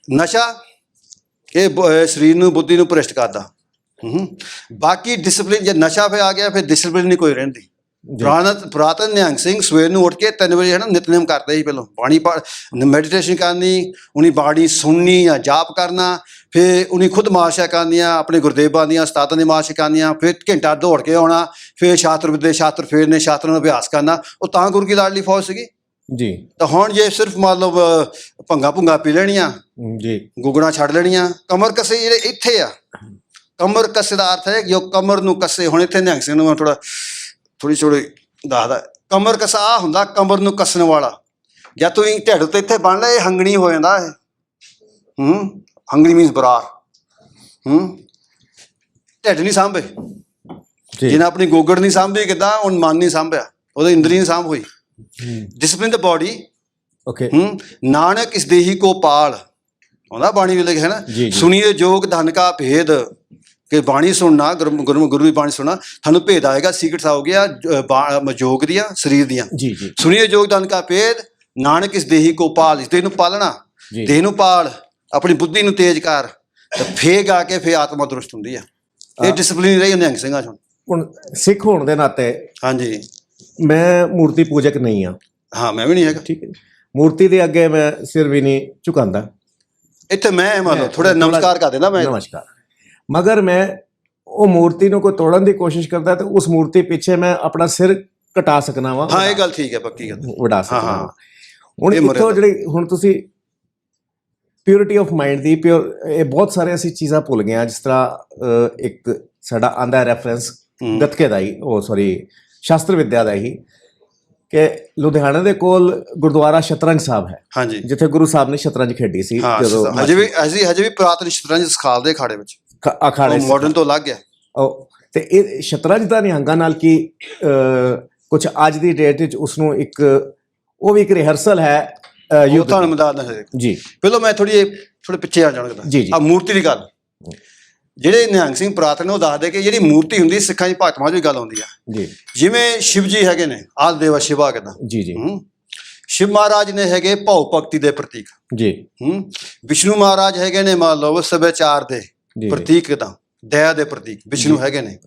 ਨਸ਼ਾ ਇਹ ਸਰੀਰ ਨੂੰ, ਬੁੱਧੀ ਨੂੰ ਭ੍ਰਿਸ਼ਟ ਕਰਦਾ। ਬਾਕੀ ਡਿਸਪਲਿਨ, ਜੇ ਨਸ਼ਾ ਫਿਰ ਆ ਗਿਆ ਫਿਰ ਡਿਸਪਲਿਨ ਨਹੀਂ ਕੋਈ ਰਹਿੰਦੀ। ਪੁਰਾਤਨ ਨਿਹੰਗ ਸਿੰਘ ਸਵੇਰ ਨੂੰ ਉੱਠ ਕੇ 3 ਵਜੇ ਹੈ ਨਾ ਨਿਤਨੇਮ ਕਰਦੇ ਸੀ। ਪਹਿਲਾਂ ਬਾਣੀ ਮੈਡੀਟੇਸ਼ਨ ਕਰਨੀ, ਉਹਨੀ ਬਾਣੀ ਸੁਣਨੀ ਜਾਂ ਜਾਪ ਕਰਨਾ, ਫਿਰ ਉਹਨੇ ਖੁਦ ਮਾਰਸ਼ਾਂ ਕਰਨੀਆਂ, ਆਪਣੇ ਗੁਰਦੇਵਾਂ ਦੀਆਂ ਉਸਤਾਦਾਂ ਦੀ ਮਾਰਸ਼ਾਂ ਕਰਨੀਆਂ, ਫਿਰ ਘੰਟਾ ਦੌੜ ਕੇ ਆਉਣਾ, ਫਿਰ ਸ਼ਾਸਤਰ ਵਿਦਿਆ, ਸ਼ਾਸਤਰ ਫੇਰਨੇ, ਸ਼ਾਸਤਰਾਂ ਦਾ ਅਭਿਆਸ ਕਰਨਾ। ਉਹ ਤਾਂ ਗੁਰੂ ਕੀ ਲਾਡਲੀ ਫੌਜ ਸੀਗੀ ਜੀ। ਤਾਂ ਹੁਣ ਜੇ ਸਿਰਫ ਮੰਨ ਲਓ ਭੰਗਾ ਪੀ ਲੈਣੀਆਂ ਜੀ, ਗੁਗਣਾ ਛੱਡ ਲੈਣੀਆਂ। ਕਮਰ ਕੱਸੇ ਜਿਹੜੇ ਇੱਥੇ ਆ, ਕਮਰ ਕੱਸੇ ਦਾ ਅਰਥ ਹੈ ਜੋ ਕਮਰ ਨੂੰ ਕੱਸੇ। ਹੁਣ ਇੱਥੇ ਨਿਹੰਗ ਸਿੰਘ ਨੂੰ ਥੋੜ੍ਹੀ ਦੱਸਦਾ, ਕਮਰ ਕੱਸਾ ਆਹ ਹੁੰਦਾ, ਕਮਰ ਨੂੰ ਕੱਸਣ ਵਾਲਾ। ਜਦ ਤੁਸੀਂ ਢਿੱਡ ਉੱਤੇ ਇੱਥੇ ਬਣ ਲਿਆ, ਇਹ ਹੰਗਣੀ ਹੋ ਜਾਂਦਾ। ਇਹ ਹੰਗਣੀ ਮੀਨਸ ਬਰਾਰ, ਢਿੱਡ ਨਹੀਂ ਸਾਂਭੇ, ਜਿਹਨੇ ਆਪਣੀ ਗੋਗੜ ਨਹੀਂ ਸਾਂਭੀ ਕਿੱਦਾਂ, ਹੁਣ ਮਨ ਨਹੀਂ ਸਾਂਭਿਆ, ਉਹਦੇ ਇੰਦਰੀ ਨਹੀਂ ਸਾਂਭ ਹੋਈ। ਡਿਸਪਲਿਨ ਦ ਬੋਡੀ। ਨਾਨਕ ਇਸ ਦੇਹੀ ਕੋ ਪਾਲ, ਆਉਂਦਾ ਬਾਣੀ ਵੇਲੇ ਹੈ ਨਾ, ਸੁਣੀਏ ਜੋਗ ਧਨ ਕਾ ਭੇਦ, ਕਿ ਬਾਣੀ ਸੁਣਨਾ, ਗੁਰੂ ਦੀ ਬਾਣੀ ਸੁਣਨਾ, ਤੁਹਾਨੂੰ ਭੇਦ ਆਏਗਾ, ਸੀਕਰਟਸ ਆਉਗੀਆਂ ਯੋਗ ਦੀਆਂ, ਸਰੀਰ ਦੀਆਂ। ਸੁਣੀਏ ਜੋਗ ਧਨ ਕਾ ਭੇਦ, ਨਾਨਕ ਇਸ ਦੇਹੀ ਕੋ ਪਾਲ, ਇਸ ਦੇਹ ਨੂੰ ਪਾਲਣਾ, ਦੇਹ ਨੂੰ ਪਾਲ, ਆਪਣੀ ਬੁੱਧੀ ਨੂੰ ਤੇਜ਼ ਕਰ, ਤੇ ਫੇਰ ਆ ਕੇ ਫੇਰ ਆਤਮਾ ਦਰੁਸਤ ਹੁੰਦੀ ਆ। ਇਹ ਡਿਸਪਲਿਨ ਰਹੀ ਨਿਹੰਗ ਸਿੰਘਾਂ ਚੋਂ।
ਹੁਣ ਸਿੱਖ ਹੋਣ ਦੇ ਨਾਤੇ
ਹਾਂਜੀ
ਮੈਂ ਮੂਰਤੀ ਪੂਜਕ ਨਹੀਂ ਆ।
ਹਾਂ, ਮੈਂ ਵੀ ਨਹੀਂ ਹੈਗਾ।
ਠੀਕ ਹੈ, ਮੂਰਤੀ ਦੇ ਅੱਗੇ ਮੈਂ ਸਿਰ ਵੀ ਨਹੀਂ ਝੁਕਾਉਂਦਾ।
ਇੱਥੇ ਮੈਂ ਮੰਨ ਲਓ ਥੋੜਾ ਨਮਸਕਾਰ ਕਰ ਦੇਣਾ, ਮੈਂ
ਨਮਸਕਾਰ, ਮਗਰ ਮੈਂ ਉਹ ਮੂਰਤੀ ਨੂੰ ਕੋਈ ਤੋੜਨ ਦੀ ਕੋਸ਼ਿਸ਼ ਕਰਦਾ ਤੇ ਉਸ ਮੂਰਤੀ ਪਿੱਛੇ ਮੈਂ ਆਪਣਾ ਸਿਰ ਕਟਾ ਸਕਣਾ ਵਾ।
ਹਾਂ, ਇਹ ਗੱਲ ਠੀਕ ਹੈ, ਪੱਕੀ ਗੱਲ,
ਵਡਾ ਸਕਣਾ। ਹੁਣ ਇੱਥੋਂ ਜਿਹੜੀ ਹੁਣ ਤੁਸੀਂ ਪਿਓਰਿਟੀ ਆਫ ਮਾਈਂਡ ਦੀ ਇਹ ਬਹੁਤ ਸਾਰੇ ਅਸੀਂ ਚੀਜ਼ਾਂ ਭੁੱਲ ਗਏ ਹਾਂ। ਜਿਸ ਤਰ੍ਹਾਂ ਇੱਕ ਸਾਡਾ ਆਂਦਾ ਰੈਫਰੈਂਸ ਗੱਤਕੇ ਦਾ ਹੀ, ਉਹ ਸੌਰੀ ਸ਼ਾਸਤਰ ਵਿਦਿਆ ਦਾ ਹੀ, ਕਿ ਲੁਧਿਆਣਾ ਦੇ ਕੋਲ ਗੁਰਦੁਆਰਾ ਸ਼ਤਰੰਜ ਸਾਹਿਬ ਹੈ।
ਹਾਂਜੀ,
ਜਿੱਥੇ ਗੁਰੂ ਸਾਹਿਬ ਨੇ ਸ਼ਤਰੰਜ ਖੇਡੀ ਸੀ।
ਜਦੋਂ ਹਜੇ ਵੀ ਪੁਰਾਤਨ ਸ਼ਤਰੰਜ ਸਿਖਾਲਦੇ ਅਖਾੜੇ ਵਿੱਚ,
ਅਖਾੜੇ
ਮਾਡਰਨ ਤੋਂ ਅਲੱਗ ਹੈ।
ਤੇ ਇਹ ਸ਼ਤਰੰਜ ਦਾ ਨਿਹੰਗਾਂ ਨਾਲ ਕੀ ਕੁਝ ਅੱਜ ਦੀ ਡੇਟ ਵਿੱਚ ਉਸਨੂੰ ਇੱਕ ਉਹ ਵੀ ਇੱਕ ਰਿਹਰਸਲ ਹੈ
ਤੁਹਾਨੂੰ ਮਦਦ ਹੈ
ਜੀ।
ਪਹਿਲਾਂ ਮੈਂ ਥੋੜੇ ਪਿੱਛੇ ਆ ਜਾਣਾ। ਆ ਮੂਰਤੀ ਦੀ ਗੱਲ, ਜਿਹੜੇ ਨਿਹੰਗ ਸਿੰਘ ਪੁਰਾਤਨ ਉਹ ਦੱਸਦੇ ਕਿ ਜਿਹੜੀ ਮੂਰਤੀ ਹੁੰਦੀ ਸਿੱਖਾਂ ਦੀ ਭਗਤ ਮਾਜ ਦੀ ਗੱਲ ਹੁੰਦੀ ਆ। ਜਿਵੇਂ ਸ਼ਿਵ ਜੀ ਹੈਗੇ ਨੇ, ਆਦਿ ਦੇਵਾ ਸ਼ਿਵਾ ਕਿੱਦਾਂ, ਸ਼ਿਵ ਮਹਾਰਾਜ ਨੇ ਹੈਗੇ ਭਾਉ ਭਗਤੀ ਦੇ ਪ੍ਰਤੀਕ ਜੀ। ਵਿਸ਼ਨੂੰ ਮਹਾਰਾਜ ਹੈਗੇ ਨੇ ਮੰਨ ਲਓ ਸੱਭਿਆਚਾਰ ਦੇ ਪ੍ਰਤੀਕ, ਕਿੱਦਾਂ ਦਇਆ ਦੇ ਪ੍ਰਤੀਕ ਵਿਸ਼ਨੂੰ ਹੈਗੇ ਨੇ।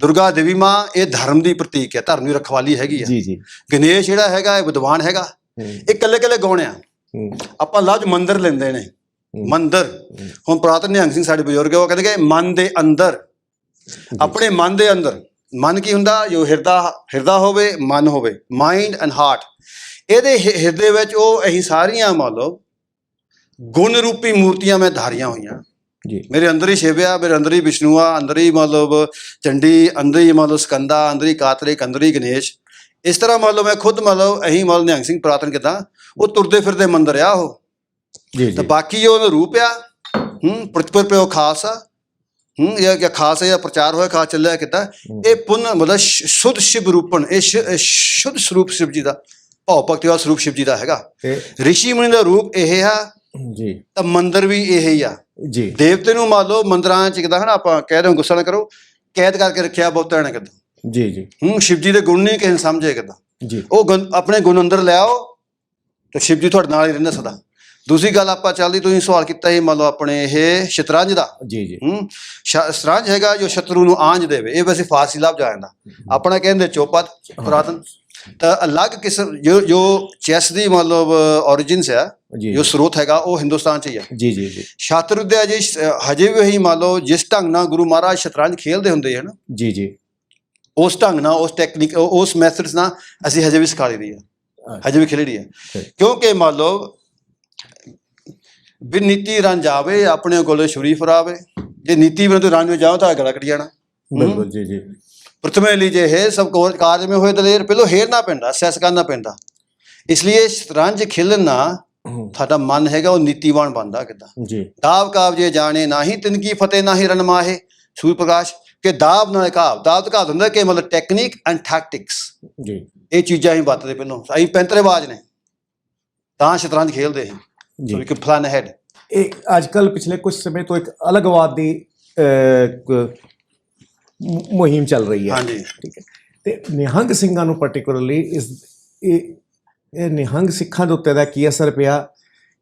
ਦੁਰਗਾ ਦੇਵੀ ਮਾਂ ਇਹ ਧਰਮ ਦੀ ਪ੍ਰਤੀਕ ਹੈ, ਧਰਮ ਦੀ ਰਖਵਾਲੀ ਹੈਗੀ ਆ। ਗਣੇਸ਼ ਜਿਹੜਾ ਹੈਗਾ ਇਹ ਵਿਦਵਾਨ ਹੈਗਾ। ਇਹ ਕੱਲੇ ਕੱਲੇ ਗਾਉਣੇ ਆ। ਆਪਾਂ ਲਫ਼ਜ਼ ਮੰਦਰ ਲੈਂਦੇ ਨੇ, ਮੰਦਰ। ਹੁਣ ਪੁਰਾਤਨ ਨਿਹੰਗ ਸਿੰਘ ਸਾਡੇ ਬਜ਼ੁਰਗ ਉਹ ਕਹਿੰਦੇ ਕਿ ਮਨ ਦੇ ਅੰਦਰ, ਆਪਣੇ ਮਨ ਦੇ ਅੰਦਰ। ਮਨ ਕੀ ਹੁੰਦਾ? ਜੋ ਹਿਰਦਾ ਹੋਵੇ, ਮਨ ਹੋਵੇ, ਮਾਈਂਡ ਐਂਡ ਹਾਰਟ। ਇਹਦੇ ਹਿਰਦੇ ਵਿੱਚ ਉਹ ਅਸੀਂ ਸਾਰੀਆਂ ਮੰਨ ਲਓ ਗੁਣ ਰੂਪੀ ਮੂਰਤੀਆਂ ਮੈਂ ਧਾਰੀਆਂ ਹੋਈਆਂ। ਮੇਰੇ ਅੰਦਰ ਹੀ ਸ਼ਿਵ ਆ, ਮੇਰੇ ਅੰਦਰ ਹੀ ਵਿਸ਼ਨੂੰ ਆ, ਅੰਦਰ ਹੀ ਮਤਲਬ ਚੰਡੀ, ਅੰਦਰ ਹੀ ਮਤਲਬ ਸਕੰਦਾ, ਅੰਦਰ ਹੀ ਕਾਤਰਿਕ, ਅੰਦਰ ਹੀ ਗਣੇਸ਼। ਇਸ ਤਰ੍ਹਾਂ ਮੰਨ ਲਓ ਮੈਂ ਖੁਦ ਮਤਲਬ ਅਸੀਂ ਮਤਲਬ ਨਿਹੰਗ ਸਿੰਘ ਪੁਰਾਤਨ ਕਿੱਦਾਂ ਉਹ ਤੁਰਦੇ ਫਿਰਦੇ ਮੰਦਰ ਆ ਉਹ। ਤੇ ਬਾਕੀ ਜੋ ਉਹਦਾ ਰੂਪ ਆ ਪ੍ਰਤਿਪਰ ਪਿਓ ਖਾਲਸਾ, ਇਹ ਖਾਲਸਾ ਦਾ ਪ੍ਰਚਾਰ ਹੋਇਆ, ਖਾਸ ਚੱਲਿਆ ਕਿੱਦਾਂ ਇਹ ਪੁੰਨ ਮਤਲਬ ਸ਼ੁੱਧ ਸ਼ਿਵ ਰੂਪਨ, ਇਹ ਸ਼ੁੱਧ ਸਰੂਪ ਸ਼ਿਵ ਜੀ ਦਾ, ਭਾਵ ਭਗਤੀ ਵਾਲਾ ਸਰੂਪ ਸ਼ਿਵ ਜੀ ਦਾ ਹੈਗਾ। ਰਿਸ਼ੀ ਮੁਨੀ ਦਾ ਰੂਪ ਇਹ ਆ ਜੀ, ਤਾਂ ਮੰਦਰ ਵੀ ਇਹ ਹੀ ਆ ਜੀ। ਦੇਵਤੇ ਨੂੰ ਮੰਨ ਲਓ ਮੰਦਰਾਂ ਚ ਕਿੱਦਾਂ ਹਨਾ ਆਪਾਂ ਕਹਿ ਰਹੇ ਹੋ, ਗੁੱਸਾ ਨਾ ਕਰੋ, ਕੈਦ ਕਰਕੇ ਰੱਖਿਆ ਬਹੁਤਿਆਂ ਨੇ ਕਿੱਦਾਂ ਜੀ ਜੀ। ਸ਼ਿਵ ਜੀ ਦੇ ਗੁਣ ਨਹੀਂ ਕਿਸੇ ਨੂੰ ਸਮਝੇ ਕਿੱਦਾਂ ਜੀ। ਉਹ ਆਪਣੇ ਗੁਣ ਅੰਦਰ ਲਿਆਓ ਤੇ ਸ਼ਿਵ ਜੀ ਤੁਹਾਡੇ ਨਾਲ ਹੀ ਰਹਿੰਦਾ ਸਦਾ। ਦੂਸਰੀ ਗੱਲ ਆਪਾਂ ਚੱਲਦੀ, ਤੁਸੀਂ ਸਵਾਲ ਕੀਤਾ ਸੀ ਮੰਨ ਲਓ ਆਪਣੇ ਇਹ ਸ਼ਤਰੰਜ ਦਾ ਜੀ ਜੀ। ਸ਼ਤਰੰਜ ਹੈਗਾ ਜੋ ਸ਼ਤਰੂ ਨੂੰ ਆਂਝ ਦੇਵੇ, ਇਹ ਵੈਸੇ ਫਾਰਸੀ ਲਫ਼ਜ਼ ਆ ਜਾਂਦਾ। ਆਪਣਾ ਕਹਿੰਦੇ ਚੌਪਦ ਪੁਰਾਤਨ, ਤਾਂ ਅਲੱਗ ਕਿਸਮ ਜੋ ਚੈਸ ਦੀ ਮਤਲਬ ਔਰੀਜਿਨਸ ਆ, ਜੋ ਸਰੋਤ ਹੈਗਾ ਉਹ ਹਿੰਦੁਸਤਾਨ ਚ ਹੀ ਆ ਜੀ ਜੀ ਜੀ। ਸ਼ਾਸਤਰ ਵਿਦਿਆ ਜੀ ਹਜੇ ਵੀ ਇਹੀ ਮੰਨ ਲਓ ਜਿਸ ਢੰਗ ਨਾਲ ਗੁਰੂ ਮਹਾਰਾਜ ਸ਼ਤਰੰਜ ਖੇਲਦੇ ਹੁੰਦੇ ਹਨ ਜੀ ਜੀ, ਉਸ ਢੰਗ ਨਾਲ, ਉਸ ਟੈਕਨੀਕ, ਉਸ ਮੈਥਡਸ ਨਾਲ ਅਸੀਂ ਹਜੇ ਵੀ ਸਿਖਾ ਲਈ ਆ, ਹਜੇ ਵੀ ਖੇਲੀ ਰਹੀ ਹੈ। ਕਿਉਂਕਿ ਮੰਨ ਲਓ ਵੀ ਨੀਤੀ ਰੰਜ ਜਾਵੇ ਆਪਣੇ ਕੋਲ ਸ਼ੁਰੀ ਫਰਾਵੇ, ਜੇ ਨੀਤੀ ਬਿਨਾਂ ਤੂੰ ਰੰਜ ਵਿੱਚ ਜਾਓ ਤਾਂ ਗਲਾ ਕੱਟ ਜਾਣਾ। ਬਿਲਕੁਲ ਜੀ ਜੀ। ਪ੍ਰਥਮੇ ਲਈ ਜੇ ਹੈ ਸਭ ਕਾਰਜ ਮੇਂ ਹੋਏ ਦਲੇਰ, ਪਹਿਲੋਂ ਹੇਰਨਾ ਪੈਂਦਾ, ਸੈਸ ਕਰਨਾ ਪੈਂਦਾ। ਇਸ ਲਈ ਸ਼ਤਰੰਜ ਖੇਲਣਾ ਤੁਹਾਡਾ ਮਨ ਹੈਗਾ ਉਹ ਨੀਤੀਵਾਨ ਬਣਦਾ ਕਿੱਦਾਂ ਜੀ। ਦਾਵ ਕਾਵ ਜੇ ਜਾਣੇ ਨਾਹੀਂ ਤਿਨ ਕੀ ਫਤਿਹ ਨਾਹੀਂ ਰਨ ਮਾਹੇ, ਸੂਰ ਪ੍ਰਕਾਸ਼ ਕਿ ਦਾਵ ਨਾਲ ਕਾਵ, ਦਾਵ ਤਾਂ ਕਾਵ ਹੁੰਦਾ ਕਿ ਮਤਲਬ ਟੈਕਨੀਕ ਐਂਡ ਟੈਕਟਿਕਸ ਜੀ। ਇਹ ਚੀਜ਼ਾਂ ਅਸੀਂ ਵਰਤਦੇ ਪਹਿਲੋਂ, ਅਸੀਂ ਪੈਂਤਰੇਬਾਜ਼ ਨੇ ਤਾਂ ਸ਼ਤਰੰਜ ਖੇਲਦੇ ਹਾਂ ਜੀ। ਇੱਕ ਪਲਾਨ ਹੈਡ।
ਇਹ ਅੱਜ ਕੱਲ੍ਹ ਪਿਛਲੇ ਕੁਝ ਸਮੇਂ ਤੋਂ ਇੱਕ ਅਲੱਗਵਾਦ ਦੀ ਮੁਹਿੰਮ ਚੱਲ ਰਹੀ ਹੈ। ਹਾਂਜੀ ਠੀਕ ਹੈ। ਤੇ ਨਿਹੰਗ ਸਿੰਘਾਂ ਨੂੰ ਪਾਰਟਿਕੂਲਰਲੀ ਇਹ ਨਿਹੰਗ ਸਿੱਖਾਂ ਦੇ ਉੱਤੇ ਦਾ ਕੀ ਅਸਰ ਪਿਆ,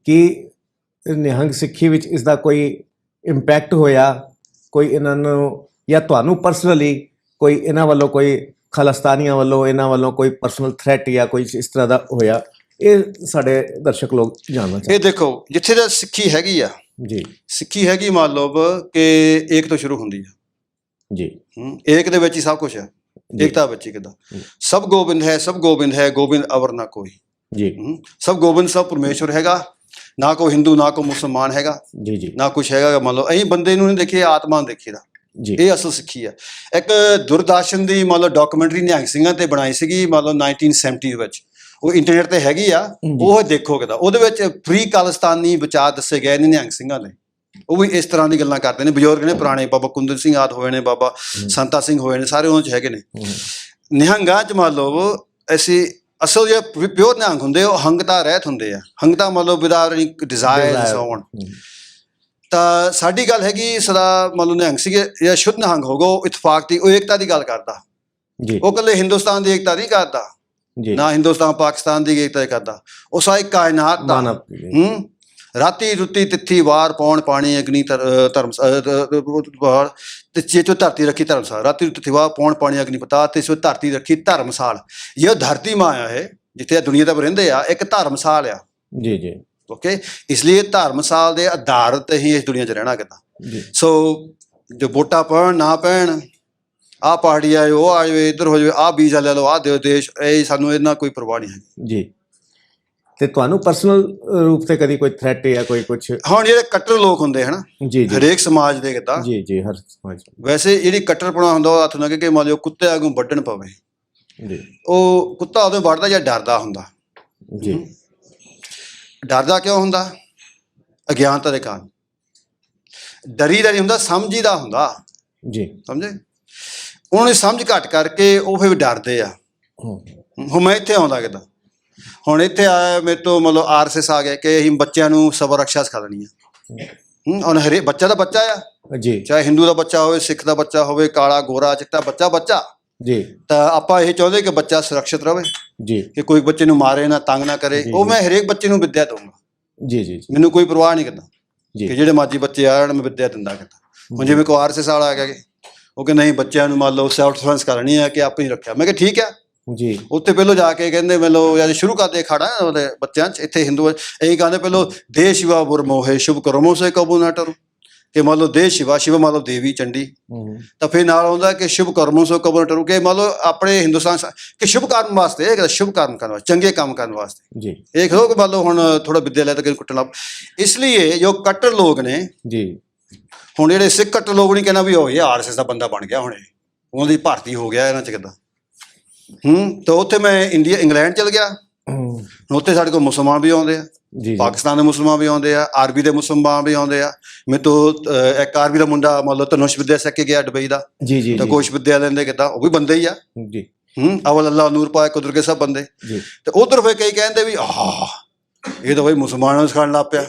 ਕਿ ਨਿਹੰਗ ਸਿੱਖੀ ਵਿੱਚ ਇਸ ਦਾ ਕੋਈ ਇੰਪੈਕਟ ਹੋਇਆ, ਕੋਈ ਇਹਨਾਂ ਨੂੰ ਜਾਂ ਤੁਹਾਨੂੰ ਪਰਸਨਲੀ ਕੋਈ ਇਹਨਾਂ ਵੱਲੋਂ ਕੋਈ ਖਾਲਿਸਤਾਨੀਆਂ ਵੱਲੋਂ ਇਹਨਾਂ ਵੱਲੋਂ ਕੋਈ ਪਰਸਨਲ ਥ੍ਰੈਟ ਜਾਂ ਕੋਈ ਇਸ ਤਰ੍ਹਾਂ ਦਾ ਹੋਇਆ? ਇਹ ਸਾਡੇ ਦਰਸ਼ਕ ਲੋਕ ਜਾਣਨਾ ਚਾਹੁੰਦੇ।
ਇਹ ਦੇਖੋ ਜਿੱਥੇ ਦਾ ਸਿੱਖੀ ਹੈਗੀ ਆ ਜੀ, ਸਿੱਖੀ ਹੈਗੀ ਮੰਨ ਲਓ ਕਿ ਏਕ ਤੋਂ ਸ਼ੁਰੂ ਹੁੰਦੀ ਆ ਜੀ। ਏਕ ਦੇ ਵਿੱਚ ਹੀ ਸਭ ਕੁਛ ਹੈ, ਏਕਤਾ ਵਿੱਚ ਹੀ ਕਿੱਦਾਂ ਸਭ ਗੋਬਿੰਦ ਹੈ, ਸਭ ਗੋਬਿੰਦ ਹੈ, ਗੋਬਿੰਦ ਅਵਰ ਨਾ ਕੋਈ ਜੀ। ਸਭ ਗੋਬਿੰਦ, ਸਭ ਪਰਮੇਸ਼ਵਰ ਹੈਗਾ, ਨਾ ਕੋਈ ਹਿੰਦੂ ਨਾ ਕੋਈ ਮੁਸਲਮਾਨ ਹੈਗਾ ਜੀ ਜੀ, ਨਾ ਕੁਛ ਹੈਗਾ। ਮੰਨ ਲਓ ਅਸੀਂ ਬੰਦੇ ਨੂੰ ਨਹੀਂ ਦੇਖੀਏ, ਆਤਮਾ ਨੂੰ ਦੇਖੀਦਾ ਜੀ। ਇਹ ਅਸਲ ਸਿੱਖੀ ਆ। ਇੱਕ ਦੁਰਦਰਸ਼ਨ ਦੀ ਮੰਨ ਲਓ ਡਾਕੂਮੈਂਟਰੀ ਨਿਹੰਗ ਸਿੰਘਾਂ ਤੇ ਬਣਾਈ ਸੀਗੀ ਮੰਨ ਲਓ 1970 ਵਿੱਚ, ਉਹ ਇੰਟਰਨੈਟ ਤੇ ਹੈਗੀ ਆ, ਉਹ ਦੇਖੋ ਕਿੱਦਾਂ। ਉਹਦੇ ਵਿੱਚ ਫ੍ਰੀ ਖਾਲਿਸਤਾਨੀ ਵਿਚਾਰ ਦੱਸੇ ਗਏ ਨੇ ਨਿਹੰਗ ਸਿੰਘਾਂ ਦੇ ਉਹ ਵੀ ਇਸ ਤਰ੍ਹਾਂ ਦੀ ਗੱਲਾਂ ਕਰਦੇ ਨੇ। ਬਜ਼ੁਰਗ ਨੇ ਪੁਰਾਣੇ, ਬਾਬਾ ਕੁੰਦਨ ਸਿੰਘ ਆਦਿ ਹੋਏ ਨੇ, ਬਾਬਾ ਸੰਤਾ ਸਿੰਘ ਹੋਏ ਨੇ, ਸਾਰੇ ਉਹਨਾਂ 'ਚ ਹੈਗੇ ਨੇ। ਨਿਹੰਗਾਂ 'ਚ ਮੰਨ ਲਓ ਅਸੀਂ ਅਸਲ ਜਿਹੜੇ ਪਿਓਰ ਨਿਹੰਗ ਹੁੰਦੇ ਉਹ ਹੰਗਤਾ ਰਹਿਤ ਹੁੰਦੇ ਆ। ਹੰਗਤਾ ਮੰਨ ਲਓ ਵਿਦਆਊਟ ਐਨੀ ਡਿਜ਼ਾਇਰ ਸੋਣ। ਤਾਂ ਸਾਡੀ ਗੱਲ ਹੈਗੀ ਸਦਾ ਮੰਨ ਲਓ ਨਿਹੰਗ ਸੀਗੇ ਜਾਂ ਸ਼ੁੱਧ ਨਿਹੰਗ ਹੋਗਾ, ਉਹ ਇਤਫਾਕ ਦੀ, ਉਹ ਏਕਤਾ ਦੀ ਗੱਲ ਕਰਦਾ। ਉਹ ਇਕੱਲੇ ਹਿੰਦੁਸਤਾਨ ਦੀ ਏਕਤਾ ਨਹੀਂ ਕਰਦਾ, ਨਾ ਹਿੰਦੁਸਤਾਨ ਪਾਕਿਸਤਾਨ ਦੀ ਏਕਤਾ ਕਰਦਾ, ਉਹ ਸਾਰੀ ਕਾਇਨਾਤ ਦਾ। ਰਾਤੀ ਰੁੱਤੀ ਤਿੱਥੀ ਵਾਰ ਪੌਣ ਪਾਣੀ ਅਗਨੀ ਧਰਮ ਤੇ ਚੇਚੋ ਧਰਤੀ ਰੱਖੀ ਧਰਮਸਾਲ। ਰਾਤੀ ਰੁੱਤੀ ਵਾਰ ਪੌਣ ਪਾਣੀ ਅਗਨੀ ਪਤਾ ਤੇ ਸੋ ਧਰਤੀ ਰੱਖੀ ਧਰਮਸਾਲ। ਇਹ ਧਰਤੀ ਮਾਂ ਆ, ਇਹ ਜਿੱਥੇ ਦੁਨੀਆ ਤੇ ਰਹਿੰਦੇ ਆ, ਇੱਕ ਧਰਮਸਾਲ ਆ। ਜੀ ਜੀ ਓਕੇ, ਇਸ ਲਈ ਧਰਮਸਾਲ ਦੇ ਆਧਾਰ ਤੇ ਹੀ ਇਸ ਦੁਨੀਆ 'ਚ ਰਹਿਣਾ ਕਿੱਦਾਂ। ਸੋ ਜੋ ਵੋਟਾਂ ਪੈਣ ਨਾ ਪੈਣ, ਆਹ ਪਾਰਟੀ ਆਏ, ਉਹ ਆ ਜਾਵੇ, ਇੱਧਰ ਹੋ ਜਾਵੇ, ਆਹ ਵੀਜ਼ਾ ਲੈ ਲਓ, ਆਹ ਦਿਓ ਦੇਸ਼, ਇਹ ਸਾਨੂੰ ਇਹਨਾਂ ਕੋਈ ਪਰਵਾਹ ਨਹੀਂ ਹੈ ਜੀ।
ਤੇ ਤੁਹਾਨੂੰ ਪਰਸਨਲ ਰੂਪ ਤੇ ਕਦੀ ਕੋਈ ਥ੍ਰੈਟ ਜਾਂ ਕੋਈ ਕੁਝ?
ਹੁਣ ਜਿਹੜੇ ਕੱਟੜ ਲੋਕ ਹੁੰਦੇ ਹਨ
ਜੀ,
ਹਰੇਕ ਸਮਾਜ ਦੇ ਕਿੱਦਾਂ,
ਜੀ ਜੀ, ਹਰ ਸਮਾਜ
ਵੈਸੇ ਜਿਹੜੀ ਕੱਟੜਪਣਾ ਹੁੰਦਾ ਉਹ ਹੱਥ ਨਾਲ ਕਿ ਮੰਨ ਲਓ ਕੁੱਤੇ ਆਗੂ ਵੱਢਣ ਪਵੇ ਜੀ। ਉਹ ਕੁੱਤਾ ਉਦੋਂ ਵੱਢਦਾ ਜਾਂ ਡਰਦਾ ਹੁੰਦਾ ਜੀ। ਡਰਦਾ ਕਿਉਂ ਹੁੰਦਾ? ਅਗਿਆਨਤਾ ਦੇ ਕਾਰਨ। ਡਰੀਦਾ ਨਹੀਂ ਹੁੰਦਾ, ਸਮਝੀਦਾ ਹੁੰਦਾ ਜੀ। ਸਮਝੇ? ਉਹਨਾਂ ਦੀ ਸਮਝ ਘੱਟ ਕਰਕੇ ਉਹ ਫਿਰ ਡਰਦੇ ਆ। ਹੁਣ ਮੈਂ ਇੱਥੇ ਆਉਂਦਾ ਕਿੱਦਾਂ, ਹੁਣ ਇੱਥੇ ਆਇਆ ਮੇਰੇ ਤੋਂ ਮਤਲਬ RSS ਆ ਗਿਆ ਕਿ ਅਸੀਂ ਬੱਚਿਆਂ ਨੂੰ ਸਬਰ ਰਕਸ਼ਾ ਸਿਖਾ ਦੇਣੀ ਆ। ਹੁਣ ਹਰੇਕ ਬੱਚਾ ਦਾ ਬੱਚਾ ਆ ਜੀ, ਚਾਹੇ ਹਿੰਦੂ ਦਾ ਬੱਚਾ ਹੋਵੇ, ਸਿੱਖ ਦਾ ਬੱਚਾ ਹੋਵੇ, ਕਾਲਾ ਗੋਰਾ ਚਿੱਟਾ ਬੱਚਾ ਬੱਚਾ ਜੀ। ਤਾਂ ਆਪਾਂ ਇਹ ਚਾਹੁੰਦੇ ਕਿ ਬੱਚਾ ਸੁਰੱਖਿਅਤ ਰਹੇ ਜੀ, ਕਿ ਕੋਈ ਬੱਚੇ ਨੂੰ ਮਾਰੇ ਨਾ, ਤੰਗ ਨਾ ਕਰੇ। ਉਹ ਮੈਂ ਹਰੇਕ ਬੱਚੇ ਨੂੰ ਵਿੱਦਿਆ ਦਊਂਗਾ ਜੀ ਜੀ। ਮੈਨੂੰ ਕੋਈ ਪਰਵਾਹ ਨਹੀਂ ਕਰਦਾ ਕਿ ਜਿਹੜੇ ਮਰਜ਼ੀ ਬੱਚੇ ਆਣ, ਮੈਂ ਵਿੱਦਿਆ ਦਿੰਦਾ ਕਿੱਦਾਂ। ਹੁਣ ਜਿਵੇਂ ਕੋਈ RSS ਵਾਲਾ ਆ ਗਿਆ, ਉਹ ਕਹਿੰਦੇ ਨਹੀਂ ਬੱਚਿਆਂ ਨੂੰ ਮੰਨ ਲਓ ਸੈਲਫ ਡਿਫੈਂਸ ਕਰਨੀ ਹੈ ਕਿ ਆਪਣੀ ਰੱਖਿਆ। ਮੈਂ ਕਿਹਾ ਠੀਕ ਆ ਜੀ। ਉੱਥੇ ਪਹਿਲੋਂ ਜਾ ਕੇ ਕਹਿੰਦੇ ਮੈਨੂੰ ਯਾਰ ਸ਼ੁਰੂ ਕਰਦੇ ਖੜਾ ਉਹਦੇ ਬੱਚਿਆਂ 'ਚ, ਇੱਥੇ ਹਿੰਦੂ ਇਹੀ ਕਹਿੰਦੇ ਪਹਿਲੋਂ ਦੇ ਸ਼ਿਵਾ ਗੁਰਮੋਹੇ ਸ਼ੁਭ ਕਰਮੋ ਸੇ ਕਬੂ ਨਾ ਟਰੂ, ਕਿ ਮੰਨ ਲਓ ਦੇ ਸ਼ਿਵਾ, ਸ਼ਿਵਾ ਮੰਨ ਲਓ ਦੇਵੀ ਚੰਡੀ, ਤਾਂ ਫਿਰ ਨਾਲ ਆਉਂਦਾ ਕਿ ਸ਼ੁਭ ਕਰਮੋ ਸੇ ਕਬੂ ਨਾ ਟਰੂ, ਕਿ ਮੰਨ ਲਓ ਆਪਣੇ ਹਿੰਦੁਸਤਾਨ ਕਿ ਸ਼ੁਭ ਕਰਨ ਵਾਸਤੇ, ਇਹ ਸ਼ੁਭ ਕਰਮ ਕਰਨ ਵਾਸਤੇ, ਚੰਗੇ ਕੰਮ ਕਰਨ ਵਾਸਤੇ ਜੀ। ਇਹ ਖੋ ਕਿ ਮੰਨ ਲਓ ਹੁਣ ਥੋੜਾ ਵਿਦਿਆ ਲੈ ਤਾਂ ਕੁੱਟਣ ਲੱਗ। ਇਸ ਲਈ ਜੋ ਕੱਟੜ ਲੋਕ ਨੇ ਜੀ, ਹੁਣ ਜਿਹੜੇ ਸਿੱਖ ਕੱਟੜ ਲੋਕ ਨਹੀਂ ਕਹਿਣਾ ਵੀ ਉਹ ਇਹ RSS ਦਾ ਬੰਦਾ ਬਣ ਗਿਆ, ਹੁਣ ਉਹਦੀ ਭਰਤੀ ਹੋ ਗਿਆ ਇਹਨਾਂ 'ਚ ਕਿੱਦਾਂ। ਤਾਂ ਉੱਥੇ ਮੈਂ ਇੰਗਲੈਂਡ ਚਲ ਗਿਆ, ਉੱਥੇ ਸਾਡੇ ਕੋਲ ਮੁਸਲਮਾਨ ਵੀ ਆਉਂਦੇ ਆ, ਪਾਕਿਸਤਾਨ ਦੇ ਮੁਸਲਮਾਨ ਵੀ ਆਉਂਦੇ ਆ, ਅਰਬੀ ਦੇ ਮੁਸਲਮਾਨ ਵੀ ਆਉਂਦੇ ਆ। ਮੇਰੇ ਤੋਂ ਇੱਕ ਅਰਬੀ ਦਾ ਮੁੰਡਾ ਮੰਨ ਲਓ ਧਨੁਸ਼ ਵਿਦਿਆ ਸਿੱਖ ਕੇ ਗਿਆ ਦੁਬਈ ਦਾ, ਤਾਂ ਕੋਸ਼ ਵਿਦਿਆ ਲੈਂਦੇ ਕਿੱਦਾਂ, ਉਹ ਵੀ ਬੰਦੇ ਹੀ ਆ ਜੀ। ਅਵਲ ਅੱਲਾ ਨੂਰ ਪਾਏ ਕੁਦਰ ਕੇ ਸਭ ਬੰਦੇ। ਤੇ ਉਧਰ ਫਿਰ ਕਈ ਕਹਿੰਦੇ ਵੀ ਇਹ ਤਾਂ ਬਈ ਮੁਸਲਮਾਨਾਂ ਨੂੰ ਸਿਖਾਉਣ ਲੱਗ ਪਿਆ।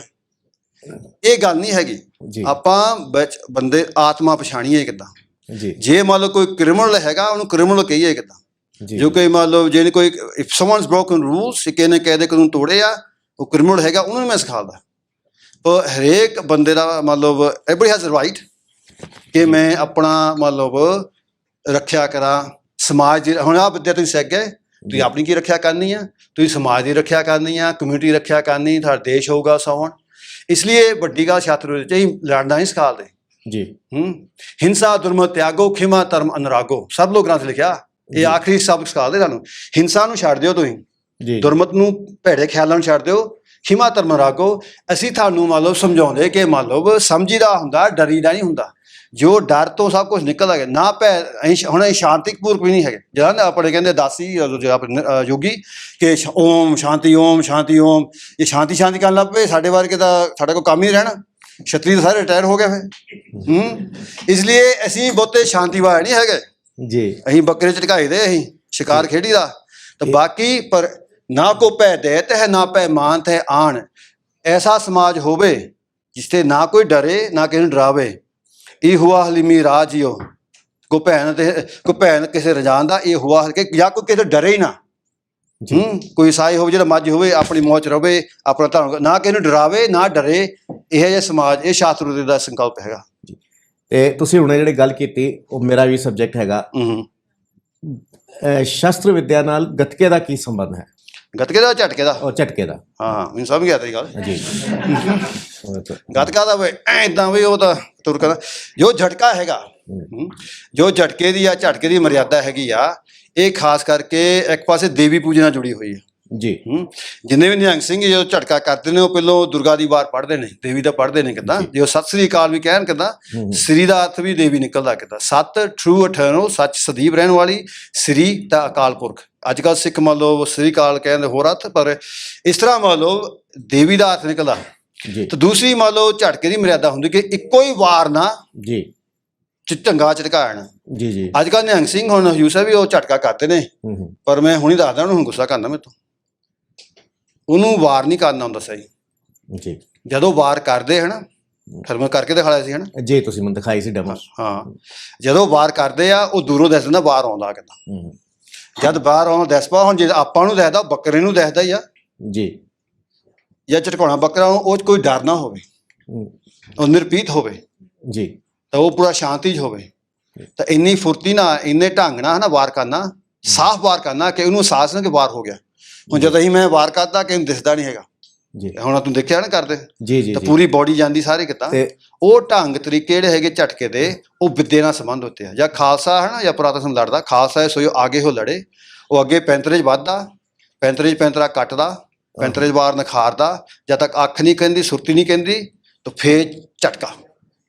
ਇਹ ਗੱਲ ਨਹੀਂ ਹੈਗੀ। ਆਪਾਂ ਵਿੱਚ ਬੰਦੇ ਆਤਮਾ ਪਛਾਣੀਏ ਕਿੱਦਾਂ। ਜੇ ਮੰਨ ਲਓ ਕੋਈ ਕ੍ਰਿਮੀਨਲ ਹੈਗਾ, ਉਹਨੂੰ ਕ੍ਰਿਮੀਨਲ ਕਹੀਏ ਕਿੱਦਾਂ। ਜੋ ਕਿ ਮੰਨ ਲਓ ਜੇ ਕੋਈ ਇਫ ਸਮਵਨਸ ਬ੍ਰੋਕਨ ਰੂਲਸ, ਕਿਸੇ ਨੇ ਕਾਇਦੇ ਕਾਨੂੰਨ ਤੋੜੇ ਆ, ਉਹ ਕ੍ਰਿਮੀਨਲ ਹੈਗਾ, ਉਹਨੂੰ ਮੈਂ ਸਿਖਾਉਂਦਾ। ਪਰ ਹਰੇਕ ਬੰਦੇ ਦਾ ਮੰਨ ਲਓ ਐਵਰੀ ਹੈਜ਼ ਰਾਈਟ ਕਿ ਮੈਂ ਆਪਣਾ ਮੰਨ ਲਓ ਰੱਖਿਆ ਕਰਾਂ ਸਮਾਜ ਦੀ। ਹੁਣ ਆਹ ਵਿਦਿਆ ਤੁਸੀਂ ਸਿੱਖ ਗਏ, ਤੁਸੀਂ ਆਪਣੀ ਕੀ ਰੱਖਿਆ ਕਰਨੀ ਆ, ਤੁਸੀਂ ਸਮਾਜ ਦੀ ਰੱਖਿਆ ਕਰਨੀ ਆ, ਕਮਿਊਨਿਟੀ ਰੱਖਿਆ ਕਰਨੀ, ਤੁਹਾਡਾ ਦੇਸ਼ ਹੋਊਗਾ ਸੌਣ। ਇਸ ਲਈ ਇਹ ਵੱਡੀ ਗੱਲ ਛਾਤਰ ਚਾਹੀ ਲੜਨਾ ਨਹੀਂ ਸਿਖਾਉਂਦੇ ਜੀ। ਹਿੰਸਾ ਦੁਰਮਤ ਤਿਆਗੋ, ਖਿਮਾ ਧਰਮ ਅਨੁਰਾਗੋ, ਸਭ ਲੋਕ ਗ੍ਰੰਥ ਲਿਖਿਆ। ਇਹ ਆਖਰੀ ਸਬਕ ਸਿਖਾਉਂਦੇ ਸਾਨੂੰ। ਹਿੰਸਾ ਨੂੰ ਛੱਡ ਦਿਓ ਤੁਸੀਂ, ਦੁਰਮਤ ਨੂੰ, ਭੈੜੇ ਖਿਆਲਾਂ ਨੂੰ ਛੱਡ ਦਿਓ, ਖਿਮਾ ਧਰਮ ਅਨੁਰਾਗੋ। ਅਸੀਂ ਤੁਹਾਨੂੰ ਮੰਨ ਲਓ ਸਮਝਾਉਂਦੇ ਕਿ ਮੰਨ ਲਓ ਸਮਝੀਦਾ ਹੁੰਦਾ, ਡਰੀਦਾ ਨਹੀਂ ਹੁੰਦਾ। ਜੋ ਡਰ ਤੋਂ ਸਭ ਕੁਝ ਨਿਕਲਦਾ ਗਿਆ ਨਾ ਭੈ। ਹੁਣ ਅਸੀਂ ਸ਼ਾਂਤੀਪੂਰਵਕ ਵੀ ਨਹੀਂ ਹੈਗੇ। ਜਿਹੜਾ ਆਪਣੇ ਕਹਿੰਦੇ ਦਾਸੀ ਯੋਗੀ ਕਿ ਓਮ ਸ਼ਾਂਤੀ ਓਮ ਸ਼ਾਂਤੀ ਓਮ, ਇਹ ਸ਼ਾਂਤੀ ਸ਼ਾਂਤੀ ਕਰਨ ਲੱਗ ਪਏ। ਸਾਡੇ ਵਰਗੇ ਤਾਂ ਸਾਡੇ ਕੋਲ ਕੰਮ ਹੀ ਰਹਿਣਾ। ਛਤਰੀ ਤਾਂ ਸਾਰੇ ਰਿਟਾਇਰ ਹੋ ਗਏ ਫਿਰ। ਇਸ ਲਈ ਅਸੀਂ ਬਹੁਤੇ ਸ਼ਾਂਤੀ ਵਾਲੇ ਨਹੀਂ ਹੈਗੇ ਜੀ। ਅਸੀਂ ਬੱਕਰੇ ਝਟਕਾਈ ਦੇ, ਅਸੀਂ ਸ਼ਿਕਾਰ ਖੇਡੀ ਦਾ। ਤਾਂ ਬਾਕੀ ਪਰ ਨਾ ਕੋ ਭੈ ਦੈਤ ਹੈ, ਨਾ ਭੈ ਮਾਨਤ ਹੈ ਆਣ। ਐਸਾ ਸਮਾਜ ਹੋਵੇ ਜਿੱਥੇ ਨਾ ਕੋਈ ਡਰੇ, ਨਾ ਕਿਸੇ ਨੂੰ ਡਰਾਵੇ। ਇਹ ਹੁਆ ਹਲੀਮੀ ਰਾਜਿਓ, ਕੋ ਭੈਣ ਕਿਸੇ ਰਜਾਨ ਦਾ, ਇਹ ਹੁਆ ਕਿ ਜਾਂ ਕੋਈ ਕਿਸੇ ਡਰੇ ਹੀ ਨਾ। ਕੋਈ ਈਸਾਈ ਹੋਵੇ, ਜਿਹੜਾ ਮੱਝ ਹੋਵੇ, ਆਪਣੀ ਮੌਜ ਰਵੇ, ਆਪਣਾ ਧਰਮ, ਨਾ ਕਿਸੇ ਨੂੰ ਡਰਾਵੇ ਨਾ ਡਰੇ। ਇਹ ਜਿਹਾ ਸਮਾਜ, ਇਹ ਸ਼ਾਸਤਰ ਦਾ ਸੰਕਲਪ ਹੈਗਾ।
ਤੇ ਤੁਸੀਂ ਹੁਣੇ ਜਿਹੜੀ ਗੱਲ ਕੀਤੀ, ਉਹ ਮੇਰਾ ਵੀ ਸਬਜੈਕਟ ਹੈਗਾ। ਸ਼ਸਤਰ ਵਿਦਿਆ ਨਾਲ ਗੱਤਕੇ ਦਾ ਕੀ ਸੰਬੰਧ ਹੈ?
ਗੱਤਕੇ ਦਾ ਝਟਕੇ ਦਾ? ਉਹ
ਝਟਕੇ ਦਾ,
ਹਾਂ ਮੈਨੂੰ ਸਮਝ ਗਿਆ ਤੇਰੀ ਗੱਲ ਜੀ। ਗੱਤਕਾ ਦਾ ਵੇ ਏਦਾਂ ਵੀ ਉਹ ਤਾਂ ਤੁਰਕ ਦਾ ਜੋ ਝਟਕਾ ਹੈਗਾ, ਜੋ ਝਟਕੇ ਦੀ ਆ ਝਟਕੇ ਦੀ ਮਰਿਆਦਾ ਹੈਗੀ ਆ, ਇਹ ਖਾਸ ਕਰਕੇ ਇੱਕ ਪਾਸੇ ਦੇਵੀ ਪੂਜਾ ਨਾਲ ਜੁੜੀ ਹੋਈ ਹੈ ਜੀ। ਜਿੰਨੇ ਵੀ ਨਿਹੰਗ ਸਿੰਘ ਜੋ ਝਟਕਾ ਕਰਦੇ ਨੇ, ਉਹ ਪਹਿਲੋਂ ਦੁਰਗਾ ਦੀ ਵਾਰ ਪੜ੍ਹਦੇ ਨੇ, ਦੇਵੀ ਦਾ ਪੜ੍ਹਦੇ ਨੇ ਕਿੱਦਾਂ। ਜੋ ਸਤਿ ਸ੍ਰੀ ਅਕਾਲ ਵੀ ਕਹਿਣ ਕਿੱਦਾਂ, ਸ੍ਰੀ ਦਾ ਅਰਥ ਵੀ ਦੇਵੀ ਨਿਕਲਦਾ ਕਿੱਦਾਂ। ਸਤ ਟਰੂ ਇਟਰਨਲ, ਸੱਚ ਸਦੀਵ ਰਹਿਣ ਵਾਲੀ, ਸ੍ਰੀ ਤਾਂ ਅਕਾਲ ਪੁਰਖ। ਅੱਜ ਕੱਲ੍ਹ ਸਿੱਖ ਮੰਨ ਲਓ ਸ੍ਰੀ ਅਕਾਲ ਕਹਿੰਦੇ ਹੋਰ ਅਰਥ, ਪਰ ਇਸ ਤਰ੍ਹਾਂ ਮੰਨ ਲਓ ਦੇਵੀ ਦਾ ਅਰਥ ਨਿਕਲਦਾ। ਤੇ ਦੂਸਰੀ ਮੰਨ ਲਓ ਝਟਕੇ ਦੀ ਮਰਿਆਦਾ ਹੁੰਦੀ ਕਿ ਇੱਕੋ ਹੀ ਵਾਰ ਨਾ
ਜੀ
ਚੰਗਾ ਝਟਕਾਣਾ।
ਜੀ ਜੀ
ਅੱਜ ਕੱਲ੍ਹ ਨਿਹੰਗ ਸਿੰਘ ਹੁਣ ਹਜੂਰ ਸਾਹਿਬ ਵੀ ਉਹ ਝਟਕਾ ਕਰਦੇ ਨੇ, ਪਰ ਮੈਂ ਹੁਣੀ ਦੱਸਦਾ ਉਹਨੂੰ, ਹੁਣ ਗੁੱਸਾ ਕਰਨਾ ਮੇਰੇ ਤੋਂ। ਉਹਨੂੰ ਵਾਰ ਨਹੀਂ ਕਰਨਾ ਹੁੰਦਾ ਸਹੀ
ਜੀ। ਜਦੋਂ
ਵਾਰ ਕਰਦੇ ਹੈ ਨਾ, ਫਿਰ ਮੈਂ ਕਰਕੇ ਦਿਖਾਇਆ ਸੀ ਹਨਾ
ਜੀ, ਤੁਸੀਂ ਮੈਨੂੰ ਦਿਖਾਈ ਸੀ ਡੈਮੋ।
ਹਾਂ, ਜਦੋਂ ਵਾਰ ਕਰਦੇ ਆ ਉਹ ਦੂਰੋਂ ਦਿਸ ਦਿੰਦਾ ਬਾਹਰ ਆਉਂਦਾ ਕਿੱਦਾਂ। ਜਦ ਬਾਹਰ ਆਉਣ ਦਿਸ ਪਾ, ਹੁਣ ਜੇ ਆਪਾਂ ਨੂੰ ਦਿਸਦਾ ਬੱਕਰੇ ਨੂੰ ਦਿਸਦਾ ਹੀ ਆ
ਜੀ,
ਜਾਂ ਝਟਕਾਉਣਾ ਬੱਕਰਾ ਉਹ 'ਚ ਕੋਈ ਡਰ ਨਾ ਹੋਵੇ, ਉਹ ਨਿਰਪੀਤ ਹੋਵੇ
ਜੀ,
ਤਾਂ ਉਹ ਪੂਰਾ ਸ਼ਾਂਤੀ 'ਚ ਹੋਵੇ। ਤਾਂ ਇੰਨੀ ਫੁਰਤੀ ਨਾਲ ਇੰਨੇ ਢੰਗ ਨਾਲ ਹਨਾ ਵਾਰ ਕਰਨਾ, ਸਾਫ਼ ਵਾਰ ਕਰਨਾ ਕਿ ਉਹਨੂੰ ਅਹਿਸਾਸ ਨਾ ਕਿ ਵਾਰ ਹੋ ਗਿਆ। ਹੁਣ ਜਦ ਅਸੀਂ ਮੈਂ ਵਾਰ ਕਰਦਾ ਕਿ ਉਹਨੂੰ ਦਿਸਦਾ ਨਹੀਂ ਹੈਗਾ
ਜੀ,
ਹੁਣ ਤੂੰ ਦੇਖਿਆ ਨਾ ਕਰਦੇ
ਜੀ ਜੀ,
ਤਾਂ ਪੂਰੀ ਬੋਡੀ ਜਾਂਦੀ ਸਾਰੇ ਕਿਤਾ। ਉਹ ਢੰਗ ਤਰੀਕੇ ਜਿਹੜੇ ਹੈਗੇ ਝਟਕੇ ਦੇ ਉਹ ਵਿਦਿਆ ਨਾਲ ਸੰਬੰਧ ਹੁੰਦੇ ਆ। ਜਾਂ ਖਾਲਸਾ ਹੈ ਨਾ, ਜਾਂ ਪੁਰਾਤਨ ਲੜਦਾ ਖਾਲਸਾ ਸੋਇਓ ਆਗੇ ਹੋ ਲੜੇ, ਉਹ ਅੱਗੇ ਪੈਂਤਰੇ 'ਚ ਵੱਧਦਾ, ਪੈਂਤਰੇ 'ਚ ਪੈਂਤਰਾ ਕੱਟਦਾ, ਪੈਂਤਰੇ 'ਚ ਵਾਰ ਨਿਖਾਰਦਾ, ਜਦ ਤੱਕ ਅੱਖ ਨਹੀਂ ਕਹਿੰਦੀ ਸੁਰਤੀ ਨਹੀਂ ਕਹਿੰਦੀ ਤਾਂ ਫੇਰ ਝਟਕਾ।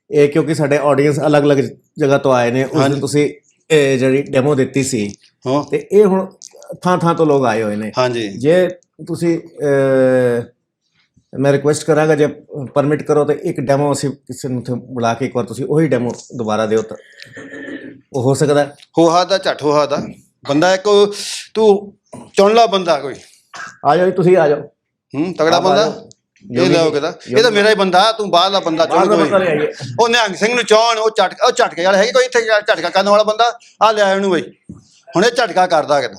ਇਹ ਕਿਉਂਕਿ ਸਾਡੇ ਆਡੀਅנס ਅਲੱਗ-ਅਲੱਗ ਜਗ੍ਹਾ ਤੋਂ ਆਏ ਨੇ, ਉਸ ਦਿਨ ਤੁਸੀਂ ਇਹ ਜਿਹੜੀ ਡੈਮੋ ਦਿੱਤੀ ਸੀ ਤੇ ਇਹ ਹੁਣ ਥਾਂ ਤੋਂ ਲੋਕ ਆਏ ਹੋਏ ਨੇ।
ਹਾਂਜੀ, ਜੇ
ਤੁਸੀਂ ਮੈਂ ਰਿਕੁਐਸਟ ਕਰਾਂਗਾ ਜੇ ਪਰਮਿਟ ਕਰੋ ਤਾਂ ਇੱਕ ਡੈਮੋ ਅਸੀਂ ਕਿਸੇ ਨੂੰ ਉੱਥੇ ਬੁਲਾ ਕੇ ਇੱਕ ਵਾਰ ਤੁਸੀਂ ਉਹੀ ਡੈਮੋ ਦੁਬਾਰਾ ਦਿਓ ਤਾਂ ਉਹ ਹੋ ਸਕਦਾ।
ਹੋਹਾ ਦਾ ਝੱਟ ਹੋਹਾ ਦਾ ਬੰਦਾ ਇੱਕ ਤੂੰ ਚੁਣ ਲਾ ਬੰਦਾ ਕੋਈ।
ਆ ਜਾਓ ਤੁਸੀਂ, ਆ ਜਾਓ।
ਤਗੜਾ ਬੰਦਾ ਇਹ ਲਿਆਓ ਕਿਦਾ, ਇਹ ਤਾਂ ਮੇਰਾ ਹੀ ਬੰਦਾ, ਤੂੰ ਬਾਹਰਲਾ ਬੰਦਾ ਚੁਣ ਕੋਈ। ਉਹ ਨਿਹੰਗ ਸਿੰਘ ਨੂੰ ਚਾਹਣ ਉਹ ਝਟਕੇ ਵਾਲਾ ਹੈਗੇ ਕੋਈ ਇੱਥੇ ਝਟਕਾ ਕਰਨ ਵਾਲਾ ਬੰਦਾ, ਆ ਲਿਆ ਇਹਨੂੰ ਬਈ। ਹੁਣ ਇਹ ਝਟਕਾ ਕਰਦਾ ਕਿਦਾ।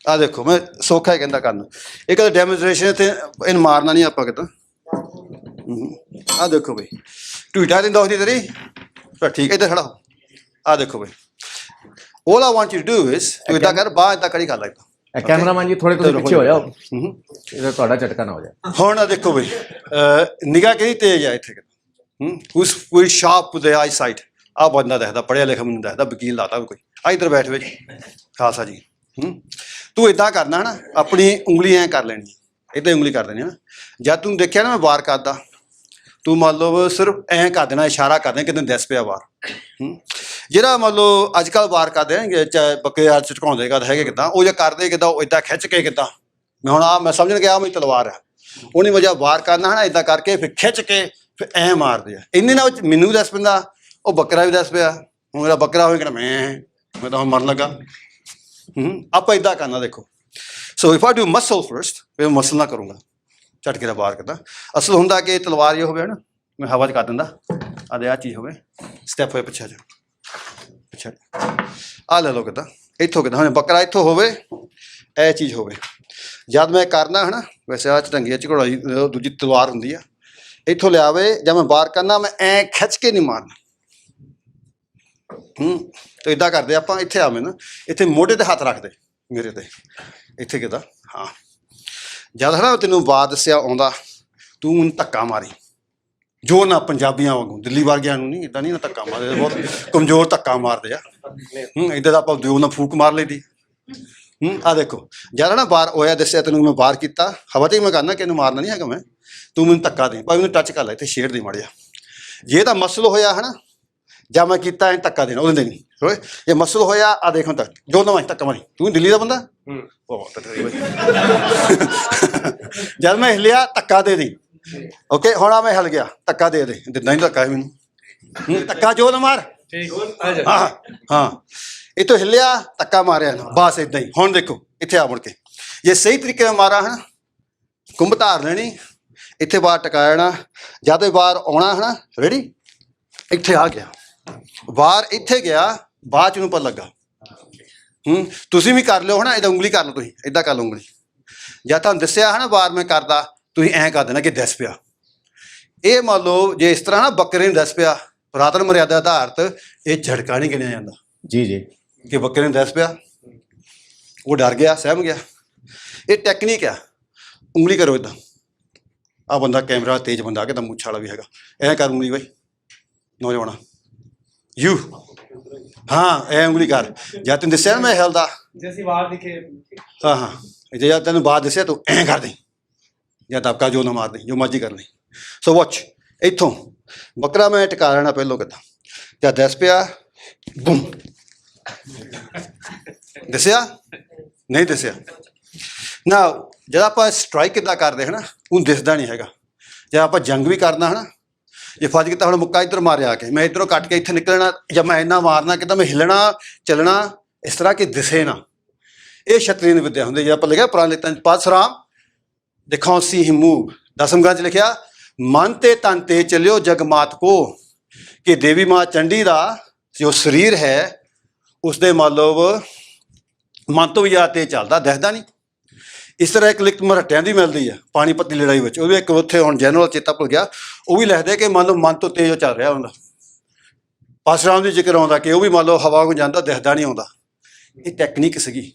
ਆ ਦੇਖੋ ਮੈਂ ਸੌਖਾ ਹੀ ਕਹਿੰਦਾ ਕਰਨ, ਇਹ ਕਦੇ ਡੈਮੋਨਸਟ੍ਰੇਸ਼ਨ ਇੱਥੇ ਇਹਨੂੰ ਮਾਰਨਾ ਨਹੀਂ ਆਪਾਂ ਕਿਤਾ। ਆ ਦੇਖੋ ਬਈ ਢੂਟਾ ਦੀ ਦੋਸਤੀ ਤੇਰੀ ਠੀਕ ਇੱਥੇ ਖੜਾ ਹੋ। ਆ ਦੇਖੋ ਬਈ, all I want you to do is ਤੂੰ ਇੱਦਾਂ ਕਰ, ਬਾਹਰ ਇੱਦਾਂ ਕੜੀ ਕਰ ਲੈ।
ਕੈਮਰਾਮੈਨ ਜੀ ਥੋੜੇ ਤੁਸੀਂ ਪਿੱਛੇ ਹੋ ਜਾਓ, ਇਹਦਾ ਤੁਹਾਡਾ ਝਟਕਾ ਨਾ ਹੋ ਜਾਏ। ਹੁਣ
ਆ ਦੇਖੋ ਬਈ ਨਿਗਾਹ ਕਿਹੜੀ ਤੇਜ਼ ਆ ਇੱਥੇ ਕੋਈ ਸ਼ਾਰਪ ਦੇ ਆਈ ਸਾਈਟ। ਆ ਬੰਦਾ ਦੱਸਦਾ ਪੜ੍ਹਿਆ ਲਿਖਿਆ ਮੈਨੂੰ ਦੱਸਦਾ, ਵਕੀਲ ਲਾਤਾ ਕੋਈ। ਆ ਇੱਧਰ ਬੈਠ ਵੇ ਖਾਲਸਾ ਜੀ। ਤੂੰ ਇੱਦਾਂ ਕਰਨਾ ਨਾ, ਆਪਣੀ ਉਂਗਲੀ ਐਂ ਕਰ ਲੈਣੀ, ਇੱਦਾਂ ਉਂਗਲੀ ਕਰ ਦੇਣੀ ਨਾ। ਜਦ ਤੂੰ ਦੇਖਿਆ ਨਾ ਮੈਂ ਵਾਰ ਕਰਦਾ, ਤੂੰ ਮੰਨ ਲਓ ਸਿਰਫ ਐਂ ਕਰ ਦੇਣਾ, ਇਸ਼ਾਰਾ ਕਰ ਦੇਣਾ ਕਿਤੇ ਦਿਸ ਪਿਆ ਵਾਰ। ਜਿਹੜਾ ਮੰਨ ਲਓ ਅੱਜ ਕੱਲ੍ਹ ਵਾਰ ਕਰਦੇ ਹੈਗੇ ਚਾਹੇ ਬੱਕੇ ਆ ਝਟਕਾਉਂਦੇ ਕਰ ਹੈਗੇ ਕਿੱਦਾਂ, ਉਹ ਜੇ ਕਰਦੇ ਕਿੱਦਾਂ ਉਹ ਇੱਦਾਂ ਖਿੱਚ ਕੇ ਕਿੱਦਾਂ। ਮੈਂ ਹੁਣ ਮੈਂ ਸਮਝਣ ਗਿਆ ਮੇਰੀ ਤਲਵਾਰ ਆ, ਉਹਨੇ ਵਜ੍ਹਾ ਵਾਰ ਕਰਨਾ ਹੈ ਨਾ ਇੱਦਾਂ ਕਰਕੇ, ਫਿਰ ਖਿੱਚ ਕੇ ਫਿਰ ਐਂ ਮਾਰਦੇ ਆ। ਇੰਨੇ ਨਾਲ ਮੈਨੂੰ ਵੀ ਦੱਸ ਪੈਂਦਾ, ਉਹ ਬੱਕਰਾ ਵੀ ਦੱਸ ਪਿਆ। ਹੁਣ ਮੇਰਾ ਬੱਕਰਾ ਹੋਏ ਕਹਿੰਦਾ ਮੈਂ ਤਾਂ ਹੁਣ ਮਰਨ ਲੱਗਾ। ਆਪਾਂ ਇੱਦਾਂ ਕਰਨਾ ਦੇਖੋ। ਸੋ if I do muscle first, ਫਿਰ ਮਸਲ ਨਾ ਕਰੂੰਗਾ, ਝਟਕੇ ਦਾ ਵਾਰ ਕਰਦਾ। ਅਸਲ ਹੁੰਦਾ ਕਿ ਤਲਵਾਰ ਇਹ ਹੋਵੇ ਨਾ, ਮੈਂ ਹਵਾ 'ਚ ਕਰ ਦਿੰਦਾ, ਆਹ ਚੀਜ਼ ਹੋਵੇ, ਸਟੈਪ ਹੋਏ ਪਿੱਛੇ ਜਾ ਪਿੱਛੇ ਆ ਲੈ ਲਓ ਕਿੱਦਾਂ, ਇੱਥੋਂ ਕਿੱਦਾਂ ਹੁਣ ਬੱਕਰਾ ਇੱਥੋਂ ਹੋਵੇ, ਇਹ ਚੀਜ਼ ਹੋਵੇ। ਜਦ ਮੈਂ ਕਰਨਾ ਹੈ ਨਾ, ਵੈਸੇ ਆਹ ਚਟੰਗੀ ਝਗੜਾ ਦੂਜੀ ਤਲਵਾਰ ਹੁੰਦੀ ਆ, ਇੱਥੋਂ ਲਿਆਵੇ ਜਾਂ ਮੈਂ ਵਾਰ ਕਰਨਾ, ਮੈਂ ਐਂ ਖਿੱਚ ਕੇ ਨਹੀਂ ਮਾਰਨਾ। ਤਾਂ ਇੱਦਾਂ ਕਰਦੇ ਆਪਾਂ। ਇੱਥੇ ਆਵੇਂ ਨਾ, ਇੱਥੇ ਮੋਢੇ 'ਤੇ ਹੱਥ ਰੱਖਦੇ ਮੇਰੇ 'ਤੇ, ਇੱਥੇ ਕਿੱਦਾਂ। ਹਾਂ, ਜਦ ਹੈ ਨਾ ਤੈਨੂੰ ਵਾਰ ਦੱਸਿਆ ਆਉਂਦਾ, ਤੂੰ ਉਹਨੂੰ ਧੱਕਾ ਮਾਰੀ ਜੋ ਨਾ, ਪੰਜਾਬੀਆਂ ਵਾਂਗੂ ਦਿੱਲੀ ਵਰਗਿਆਂ ਨੂੰ ਨਹੀਂ, ਇੱਦਾਂ ਨਹੀਂ ਨਾ ਧੱਕਾ ਮਾਰਦੇ, ਬਹੁਤ ਕਮਜ਼ੋਰ ਧੱਕਾ ਮਾਰਦੇ ਆ। ਇੱਦਾਂ ਦਾ ਆਪਾਂ ਜੋ ਨਾ ਫੂਕ ਮਾਰ ਲਈ ਦੀ। ਆ ਦੇਖੋ ਜਦ ਨਾ ਵਾਰ ਹੋਇਆ ਦੱਸਿਆ ਤੈਨੂੰ, ਮੈਂ ਵਾਰ ਕੀਤਾ ਹਵਾ 'ਤੇ ਹੀ ਮੈਂ ਕਰਨਾ ਕਿ ਇਹਨੂੰ ਮਾਰਨਾ ਨਹੀਂ ਹੈਗਾ ਮੈਂ, ਤੂੰ ਮੈਨੂੰ ਧੱਕਾ ਦੇ ਭਾਵੇਂ ਮੈਨੂੰ ਟੱਚ ਕਰ ਲੈ, ਇੱਥੇ ਛੇੜ ਦੇ ਮਾੜਿਆ। ਜੇ ਤਾਂ ਮਸਲ ਹੋਇਆ ਹੈ ਨਾ, ਜਾਂ ਮੈਂ ਕੀਤਾ ਐਂ ਧੱਕਾ ਦੇਣਾ, ਉਹਦੇ ਨਹੀਂ ਹੋਏ। ਜੇ ਮਸਲ ਹੋਇਆ ਆ ਦੇਖੋ ਤੱਕ ਜੋ ਨਾ ਧੱਕਾ ਮਾਰੀ। ਤੂੰ ਦਿੱਲੀ ਦਾ ਬੰਦਾ, ਜਦ ਮੈਂ ਹਿੱਲਿਆ ਧੱਕਾ ਦੇ ਦੀ। ਓਕੇ, ਹੁਣ ਆ ਮੈਂ ਹਿੱਲ ਗਿਆ, ਧੱਕਾ ਦੇ ਦੇ, ਦਿੰਦਾ ਨਹੀਂ ਧੱਕਾ ਮੈਨੂੰ, ਧੱਕਾ ਜੋ ਨਾ ਮਾਰ। ਹਾਂ, ਇੱਥੋਂ ਹਿੱਲਿਆ ਧੱਕਾ ਮਾਰਿਆ ਨਾ, ਬਸ ਇੱਦਾਂ ਹੀ। ਹੁਣ ਦੇਖੋ ਇੱਥੇ ਆ ਮੁੜ ਕੇ, ਜੇ ਸਹੀ ਤਰੀਕੇ ਨਾਲ ਮਾਰਾ ਹੈ ਨਾ, ਕੁੰਭ ਧਾਰ ਲੈਣੀ, ਇੱਥੇ ਬਾਹਰ ਟਕਾ ਜਾਣਾ। ਜਦ ਬਾਹਰ ਆਉਣਾ ਹੈ ਨਾ, ਰੈਡੀ, ਇੱਥੇ ਆ ਗਿਆ ਵਾਰ, ਇੱਥੇ ਗਿਆ, ਬਾਅਦ 'ਚ ਨੂੰ ਪਤਾ ਲੱਗਾ। ਤੁਸੀਂ ਵੀ ਕਰ ਲਿਓ ਹੈ ਨਾ, ਇੱਦਾਂ ਉਂਗਲੀ ਕਰ ਲਓ, ਤੁਸੀਂ ਇੱਦਾਂ ਕਰ ਲਓ ਉਂਗਲੀ। ਜਦ ਤੁਹਾਨੂੰ ਦੱਸਿਆ ਹੈ ਨਾ ਵਾਰ ਮੈਂ ਕਰਦਾ, ਤੁਸੀਂ ਐਂ ਕਰ ਦੇਣਾ ਕਿ ਦਿਸ ਪਿਆ। ਇਹ ਮੰਨ ਲਓ ਜੇ ਇਸ ਤਰ੍ਹਾਂ ਨਾ ਬੱਕਰੇ ਨੂੰ ਦਿਸ ਪਿਆ, ਪੁਰਾਤਨ ਮਰਿਆਦਾ ਆਧਾਰਿਤ ਇਹ ਝਟਕਾ ਨਹੀਂ ਗਿਣਿਆ ਜਾਂਦਾ।
ਜੀ ਜੀ,
ਕਿ ਬੱਕਰੇ ਨੂੰ ਦਿਸ ਪਿਆ, ਉਹ ਡਰ ਗਿਆ, ਸਹਿਮ ਗਿਆ। ਇਹ ਟੈਕਨੀਕ ਆ, ਉਂਗਲੀ ਕਰੋ ਇੱਦਾਂ। ਆਹ ਬੰਦਾ ਕੈਮਰਾ ਤੇਜ਼ ਬੰਦਾ ਕਿ ਤਾਂ ਮੁੱਛ ਵਾਲਾ ਵੀ ਹੈਗਾ, ਐਂ ਕਰ ਉਂਗਲੀ ਬਾਈ ਨੌਜਵਾਨਾ, ਯੂ ਹਾਂ ਐ ਉਂਗਲੀ ਕਰ। ਜਦ ਤੈਨੂੰ ਦੱਸਿਆ ਨਾ ਮੈਂ ਹਿਲਦਾ, ਹਾਂ ਜੇ ਜਦ ਤੈਨੂੰ ਬਾਅਦ ਦੱਸਿਆ ਤੂੰ ਐਂ ਕਰ ਦੇ, ਜਾਂ ਦਬਕਾ ਜੋ ਨਾ ਮਾਰ ਦੇ, ਜੋ ਮਰਜ਼ੀ ਕਰ ਲਈ। ਸੋ ਵਾਚ, ਇੱਥੋਂ ਬੱਕਰਾ ਮੈਂ ਟਿਕਾ ਲੈਣਾ ਪਹਿਲੋਂ ਕਿੱਦਾਂ, ਜਦ ਦੱਸ ਪਿਆ ਬੁਮ, ਦੱਸਿਆ ਨਹੀਂ ਦੱਸਿਆ ਨਾ। ਜਦ ਆਪਾਂ ਸਟਰਾਈਕ ਕਿੱਦਾਂ ਕਰਦੇ ਹੈ ਨਾ, ਉਹਨੂੰ ਦਿਸਦਾ ਨਹੀਂ ਹੈਗਾ। ਜੇ ਆਪਾਂ ਜੰਗ ਵੀ ਕਰਨਾ ਹੈ ਨਾ, ਜੇ ਫੱਜ ਕੇ ਤਾਂ ਹੁਣ ਮੁੱਕਾ ਇੱਧਰ ਮਾਰਿਆ ਕੇ ਮੈਂ ਇੱਧਰੋਂ ਕੱਟ ਕੇ ਇੱਥੇ ਨਿਕਲਣਾ, ਜਾਂ ਮੈਂ ਇੰਨਾ ਮਾਰਨਾ ਕਿ ਤਾਂ ਮੈਂ ਹਿੱਲਣਾ ਚੱਲਣਾ ਇਸ ਤਰ੍ਹਾਂ ਕਿ ਦਿਸੇ ਨਾ। ਇਹ ਛਤਰੀ ਦੀ ਵਿੱਦਿਆ ਹੁੰਦੀ। ਜੇ ਆਪਾਂ ਲਿਖਿਆ ਪੁਰਾਣੇ ਲਿਖਤਾਂ 'ਚ ਪਰਸਰਾਮ ਦਿਖਾਉ ਸੀ ਹਿਮ ਮੂਵ, ਦਸਮ ਗ੍ਰੰਥ 'ਚ ਲਿਖਿਆ ਮਨ ਤੇ ਤਨ ਤੇ ਚੱਲਿਓ ਜਗਮਾਤ ਕੋ, ਕਿ ਦੇਵੀ ਮਾਂ ਚੰਡੀ ਦਾ ਜੋ ਸਰੀਰ ਹੈ ਉਸਦੇ ਮਤਲਬ ਮਨ ਤੋਂ ਵੀ ਜ਼ਿਆਦਾ ਤੇਜ਼ ਚੱਲਦਾ, ਦਿਖਦਾ ਨਹੀਂ। ਇਸ ਤਰ੍ਹਾਂ ਇੱਕ ਲਿਖਤ ਮਰਾਠਿਆਂ ਦੀ ਮਿਲਦੀ ਆ ਪਾਣੀਪਤ ਦੀ ਲੜਾਈ ਵਿੱਚ, ਉਹ ਵੀ ਇੱਕ ਉੱਥੇ ਹੁਣ ਜਨਰਲ ਚੇਤਾ ਭੁੱਲ ਗਿਆ, ਉਹ ਵੀ ਲਿਖਦੇ ਕਿ ਮੰਨ ਲਓ ਮਨ ਤੋਂ ਤੇਜ਼ ਚੱਲ ਰਿਹਾ ਹੁੰਦਾ। ਪਰਸ਼ੁਰਾਮ ਦੀ ਜ਼ਿਕਰ ਆਉਂਦਾ ਕਿ ਉਹ ਵੀ ਮੰਨ ਲਓ ਹਵਾ ਨੂੰ ਜਾਂਦਾ, ਦਿਖਦਾ ਨਹੀਂ ਆਉਂਦਾ। ਇਹ ਟੈਕਨੀਕ ਸੀਗੀ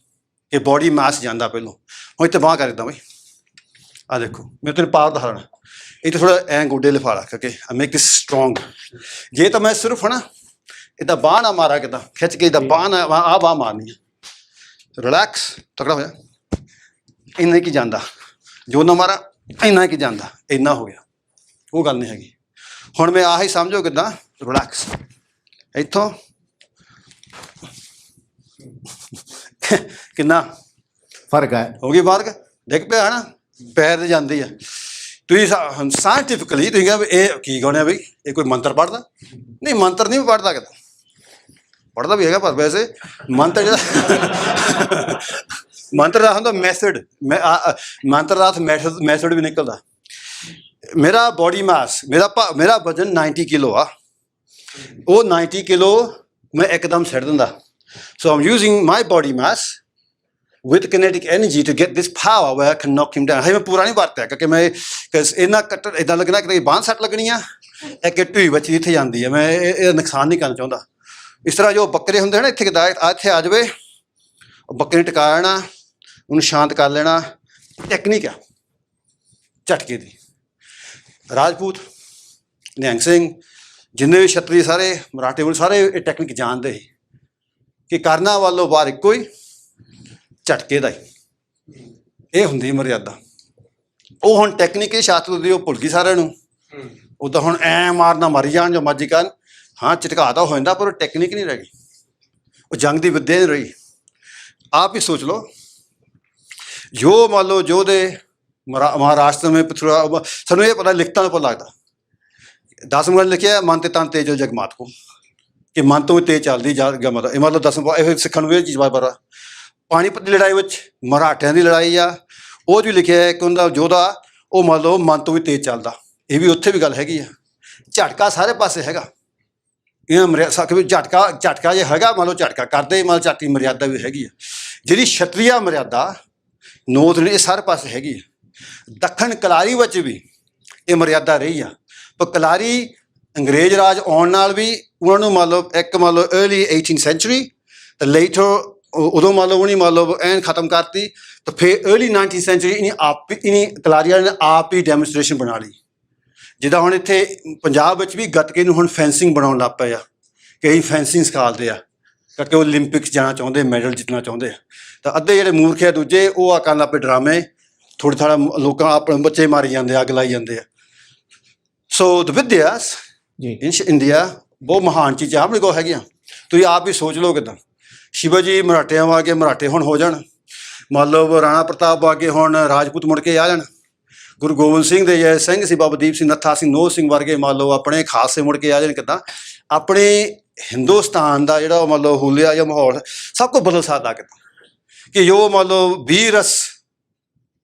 ਕਿ ਬੋਡੀ ਮਾਸ ਜਾਂਦਾ ਪਹਿਲੋਂ। ਹੁਣ ਇੱਥੇ ਬਾਂਹ ਕਰ ਦਿੱਤਾ ਬਈ, ਆਹ ਦੇਖੋ ਮੈਂ ਤੈਨੂੰ ਪਾਵਰ ਦਿਖਾਉਣਾ, ਇੱਥੇ ਥੋੜ੍ਹਾ ਐਂ ਗੋਡੇ ਲਿਫਾ ਰੱਖ ਕੇ ਮੇਕ ਦਿਸ ਸਟਰੋਂਗ। ਜੇ ਤਾਂ ਮੈਂ ਸਿਰਫ ਹੈ ਨਾ ਇੱਦਾਂ ਬਾਂਹ ਨਾ ਮਾਰਾ ਕਿੱਦਾਂ ਖਿੱਚ ਕੇ, ਇੱਦਾਂ ਬਾਂਹ ਨਾ ਆਹ ਬਾਂਹ ਮਾਰਨੀ ਹੈ, ਰਿਲੈਕਸ ਤਕੜਾ ਹੋਇਆ, ਇੰਨਾ ਕੀ ਜਾਂਦਾ, ਜੋ ਨਾ ਮਾਰਾ ਇੰਨਾ ਕੀ ਜਾਂਦਾ, ਇੰਨਾ ਹੋ ਗਿਆ, ਉਹ ਗੱਲ ਨਹੀਂ ਹੈਗੀ। ਹੁਣ ਮੈਂ ਆਹੀ ਸਮਝੋ ਕਿੱਦਾਂ ਰਿਲੈਕਸ, ਇੱਥੋਂ ਕਿੰਨਾ
ਫਰਕ ਹੈ,
ਹੋ ਗਈ ਫਰਕ, ਡਿੱਗ ਪਿਆ ਹੈ ਨਾ, ਪੈਰ ਤੇ ਜਾਂਦੀ ਆ। ਤੁਸੀਂ ਸਾਇੰਟੀਫਿਕਲੀ ਤੁਸੀਂ ਕਿਹਾ ਵੀ ਇਹ ਕੀ ਗਾਉਣਾ ਬਈ, ਇਹ ਕੋਈ ਮੰਤਰ ਪੜ੍ਹਦਾ? ਨਹੀਂ, ਮੰਤਰ ਨਹੀਂ ਪੜ੍ਹਦਾ ਕਿਤੇ, ਪੜ੍ਹਦਾ ਵੀ ਹੈਗਾ ਪਰ ਵੈਸੇ ਮੰਤਰ ਜਿਹੜਾ ਮੰਤਰ ਦਾ ਹੁੰਦਾ ਮੈਥਡ, ਮੰਤਰ ਦਾ ਮੈਥਡ ਵੀ ਨਿਕਲਦਾ। ਮੇਰਾ ਬੋਡੀ ਮਾਸ, ਮੇਰਾ ਵਜ਼ਨ 90 ਕਿਲੋ ਆ, ਉਹ 90 ਕਿਲੋ ਮੈਂ ਇੱਕਦਮ ਛੱਡ ਦਿੰਦਾ। So I'm using my body mass with kinetic energy to get this power where I can knock him down। ਮੈਂ ਪੂਰਾ ਨਹੀਂ ਵਰਤਿਆ ਕਿਉਂਕਿ ਮੈਂ ਇਹਨਾਂ ਕੱਟ ਇੱਦਾਂ ਲੱਗਣਾ ਕਿ ਬਾਂਹ ਸੱਟ ਲੱਗਣੀ ਆ, ਇੱਕ ਢੂਈ ਬੱਚੀ ਇੱਥੇ ਜਾਂਦੀ ਹੈ, ਮੈਂ ਇਹ ਨੁਕਸਾਨ ਨਹੀਂ ਕਰਨਾ ਚਾਹੁੰਦਾ। ਇਸ ਤਰ੍ਹਾਂ ਜੋ ਬੱਕਰੇ ਹੁੰਦੇ ਨੇ ਇੱਥੇ ਕਿੱਦਾਂ ਇੱਥੇ ਆ ਜਾਵੇ, ਬੱਕਰੇ ਟਿਕਾ ਲੈਣਾ, ਉਹਨੂੰ ਸ਼ਾਂਤ ਕਰ ਲੈਣਾ, ਟੈਕਨੀਕ ਆ ਝਟਕੇ ਦੀ। ਰਾਜਪੂਤ, ਨਿਹੰਗ ਸਿੰਘ, ਜਿੰਨੇ ਵੀ ਛਤਰੀ ਸਾਰੇ ਮਰਾਠੇ ਵਾਲੇ ਸਾਰੇ ਇਹ ਟੈਕਨੀਕ ਜਾਣਦੇ ਸੀ ਕਿ ਕਰਨਾ ਵੱਲੋਂ ਵਾਰ ਇੱਕੋ ਹੀ, ਝਟਕੇ ਦਾ ਹੀ, ਇਹ ਹੁੰਦੀ ਮਰਿਆਦਾ। ਉਹ ਹੁਣ ਟੈਕਨੀਕ ਇਹ ਸ਼ਾਸਤਰ ਦੀ ਉਹ ਭੁੱਲ ਗਈ ਸਾਰਿਆਂ ਨੂੰ। ਉੱਦਾਂ ਹੁਣ ਐਂ ਮਾਰਨਾ ਮਾਰੀ ਜਾਣ ਜੋ ਮਰਜ਼ੀ ਕਰਨ, ਹਾਂ ਝਟਕਾ ਤਾਂ ਹੋ ਜਾਂਦਾ ਪਰ ਉਹ ਟੈਕਨੀਕ ਨਹੀਂ ਰਹਿ ਗਈ, ਉਹ ਜੰਗ ਦੀ ਵਿੱਦਿਆ ਨਹੀਂ ਰਹੀ। ਆਪ ਹੀ ਸੋਚ ਲਓ, ਜੋ ਮੰਨ ਲਓ ਯੋਧੇ ਮਹਾਰਾਸ਼ਟਰ ਮੇਂ ਪਿਥੌਰਾ, ਸਾਨੂੰ ਇਹ ਪਤਾ ਲਿਖਤਾਂ ਤੋਂ ਪਤਾ ਲੱਗਦਾ। ਦਸਮ ਗ੍ਰੰਥ ਲਿਖਿਆ ਮਨ ਤੇ ਤਨ ਤੇਜੋ ਜਗਮਾਤ ਕੋ, ਕਿ ਮਨ ਤੋਂ ਵੀ ਤੇਜ਼ ਚੱਲਦੀ ਮਤਲਬ ਇਹ ਮਤਲਬ ਦਸਮ ਇਹ ਸਿੱਖਣ ਨੂੰ ਇਹ ਚੀਜ਼ ਬਾਰੇ। ਪਾਣੀਪਤ ਦੀ ਲੜਾਈ ਵਿੱਚ ਮਰਾਠਿਆਂ ਦੀ ਲੜਾਈ ਆ, ਉਹ 'ਚ ਵੀ ਲਿਖਿਆ ਹੈ ਕਿ ਉਹਦਾ ਯੋਧਾ ਉਹ ਮੰਨ ਲਓ ਮਨ ਤੋਂ ਵੀ ਤੇਜ਼ ਚੱਲਦਾ। ਇਹ ਵੀ ਉੱਥੇ ਵੀ ਗੱਲ ਹੈਗੀ ਆ। ਝਟਕਾ ਸਾਰੇ ਪਾਸੇ ਹੈਗਾ, ਇਹ ਝਟਕਾ ਜੇ ਹੈਗਾ ਮੰਨ ਲਓ ਝਟਕਾ ਕਰਦੇ, ਮੰਨ ਲਓ ਝਾਟੀ ਮਰਿਆਦਾ ਵੀ ਹੈਗੀ ਆ। ਜਿਹੜੀ ਛਤਰੀਆ ਮਰਿਆਦਾ ਨੋਤ ਨੇ ਇਹ ਸਾਰੇ ਪਾਸੇ ਹੈਗੀ ਆ। ਦੱਖਣ ਕਲਾਰੀ ਵਿੱਚ ਵੀ ਇਹ ਮਰਿਆਦਾ ਰਹੀ ਆ, ਪਰ ਕਲਾਰੀ ਅੰਗਰੇਜ਼ ਰਾਜ ਆਉਣ ਨਾਲ ਵੀ ਉਹਨਾਂ ਨੂੰ ਮੰਨ ਲਓ ਇੱਕ ਮੰਨ ਲਓ अर्ਲੀ 18th ਸੈਂਚੁਰੀ ਤੇ ਲੇਟਰ ਉਦੋਂ ਮੰਨ ਲਓ ਉਹਨੇ ਮੰਨ ਲਓ ਐਨ ਖਤਮ ਕਰਤੀ, ਤਾਂ ਫਿਰ अर्ਲੀ 19th ਸੈਂਚੁਰੀ ਇਹਨੇ ਕਲਾਰੀਆਂ ਨੇ ਆਪ ਹੀ ਡੈਮੋਨਸਟ੍ਰੇਸ਼ਨ ਬਣਾ ਲਈ। ਜਿੱਦਾਂ ਹੁਣ ਇੱਥੇ ਪੰਜਾਬ ਵਿੱਚ ਵੀ ਗੱਤਕੇ ਨੂੰ ਹੁਣ ਫੈਂਸਿੰਗ ਬਣਾਉਣ ਲੱਗ ਪਏ ਆ, ਕਈ ਫੈਂਸਿੰਗ ਸਿਖਾਉਂਦੇ ਆ ਕਿਉਂਕਿ ਉਹ ਓਲੰਪਿਕਸ ਜਾਣਾ ਚਾਹੁੰਦੇ, ਮੈਡਲ ਜਿੱਤਣਾ ਚਾਹੁੰਦੇ ਆ। ਤਾਂ ਅੱਧੇ ਜਿਹੜੇ ਮੂਰਖ ਆ ਦੂਜੇ ਉਹ ਆ ਕਰਨ ਲੱਗ ਪਏ ਡਰਾਮੇ, ਥੋੜ੍ਹਾ ਲੋਕਾਂ ਆਪਣੇ ਬੱਚੇ ਮਾਰੀ ਜਾਂਦੇ ਆ, ਅੱਗ ਲਾਈ ਜਾਂਦੇ ਆ। ਸੋ ਦ ਵਿਦਿਆਸ ਇਨ ਇੰਡੀਆ ਬਹੁਤ ਮਹਾਨ ਚੀਜ਼ਾਂ ਆਪਣੇ ਕੋਲ ਹੈਗੀਆਂ। ਤੁਸੀਂ ਆਪ ਵੀ ਸੋਚ ਲਓ ਕਿੱਦਾਂ ਸ਼ਿਵਾ ਜੀ ਮਰਾਠਿਆਂ ਵਾਗੇ ਮਰਾਠੇ ਹੁਣ ਹੋ ਜਾਣ, ਮੰਨ ਲਓ ਰਾਣਾ ਪ੍ਰਤਾਪ ਵਾਗੇ ਹੁਣ ਰਾਜਪੂਤ ਮੁੜ ਕੇ ਆ ਜਾਣ, ਗੁਰੂ ਗੋਬਿੰਦ ਸਿੰਘ ਦੇ ਜੇ ਸਿੰਘ ਸੀ ਬਾਬਾ ਦੀਪ ਸਿੰਘ, ਨੱਥਾ ਸਿੰਘ, ਨੋਹ ਸਿੰਘ ਵਰਗੇ ਮੰਨ ਲਓ ਆਪਣੇ ਖਾਲਸੇ ਮੁੜ ਕੇ ਆ ਜਾਣ, ਕਿੱਦਾਂ ਆਪਣੇ ਹਿੰਦੁਸਤਾਨ ਦਾ ਜਿਹੜਾ ਮੰਨ ਲਓ ਹੁਲੀਆ ਜਾਂ ਮਾਹੌਲ ਸਭ ਕੁਝ ਬਦਲ ਸਕਦਾ ਕਿੱਦਾਂ। ਕਿ ਜੋ ਮੰਨ ਲਓ ਵੀਰ ਰਸ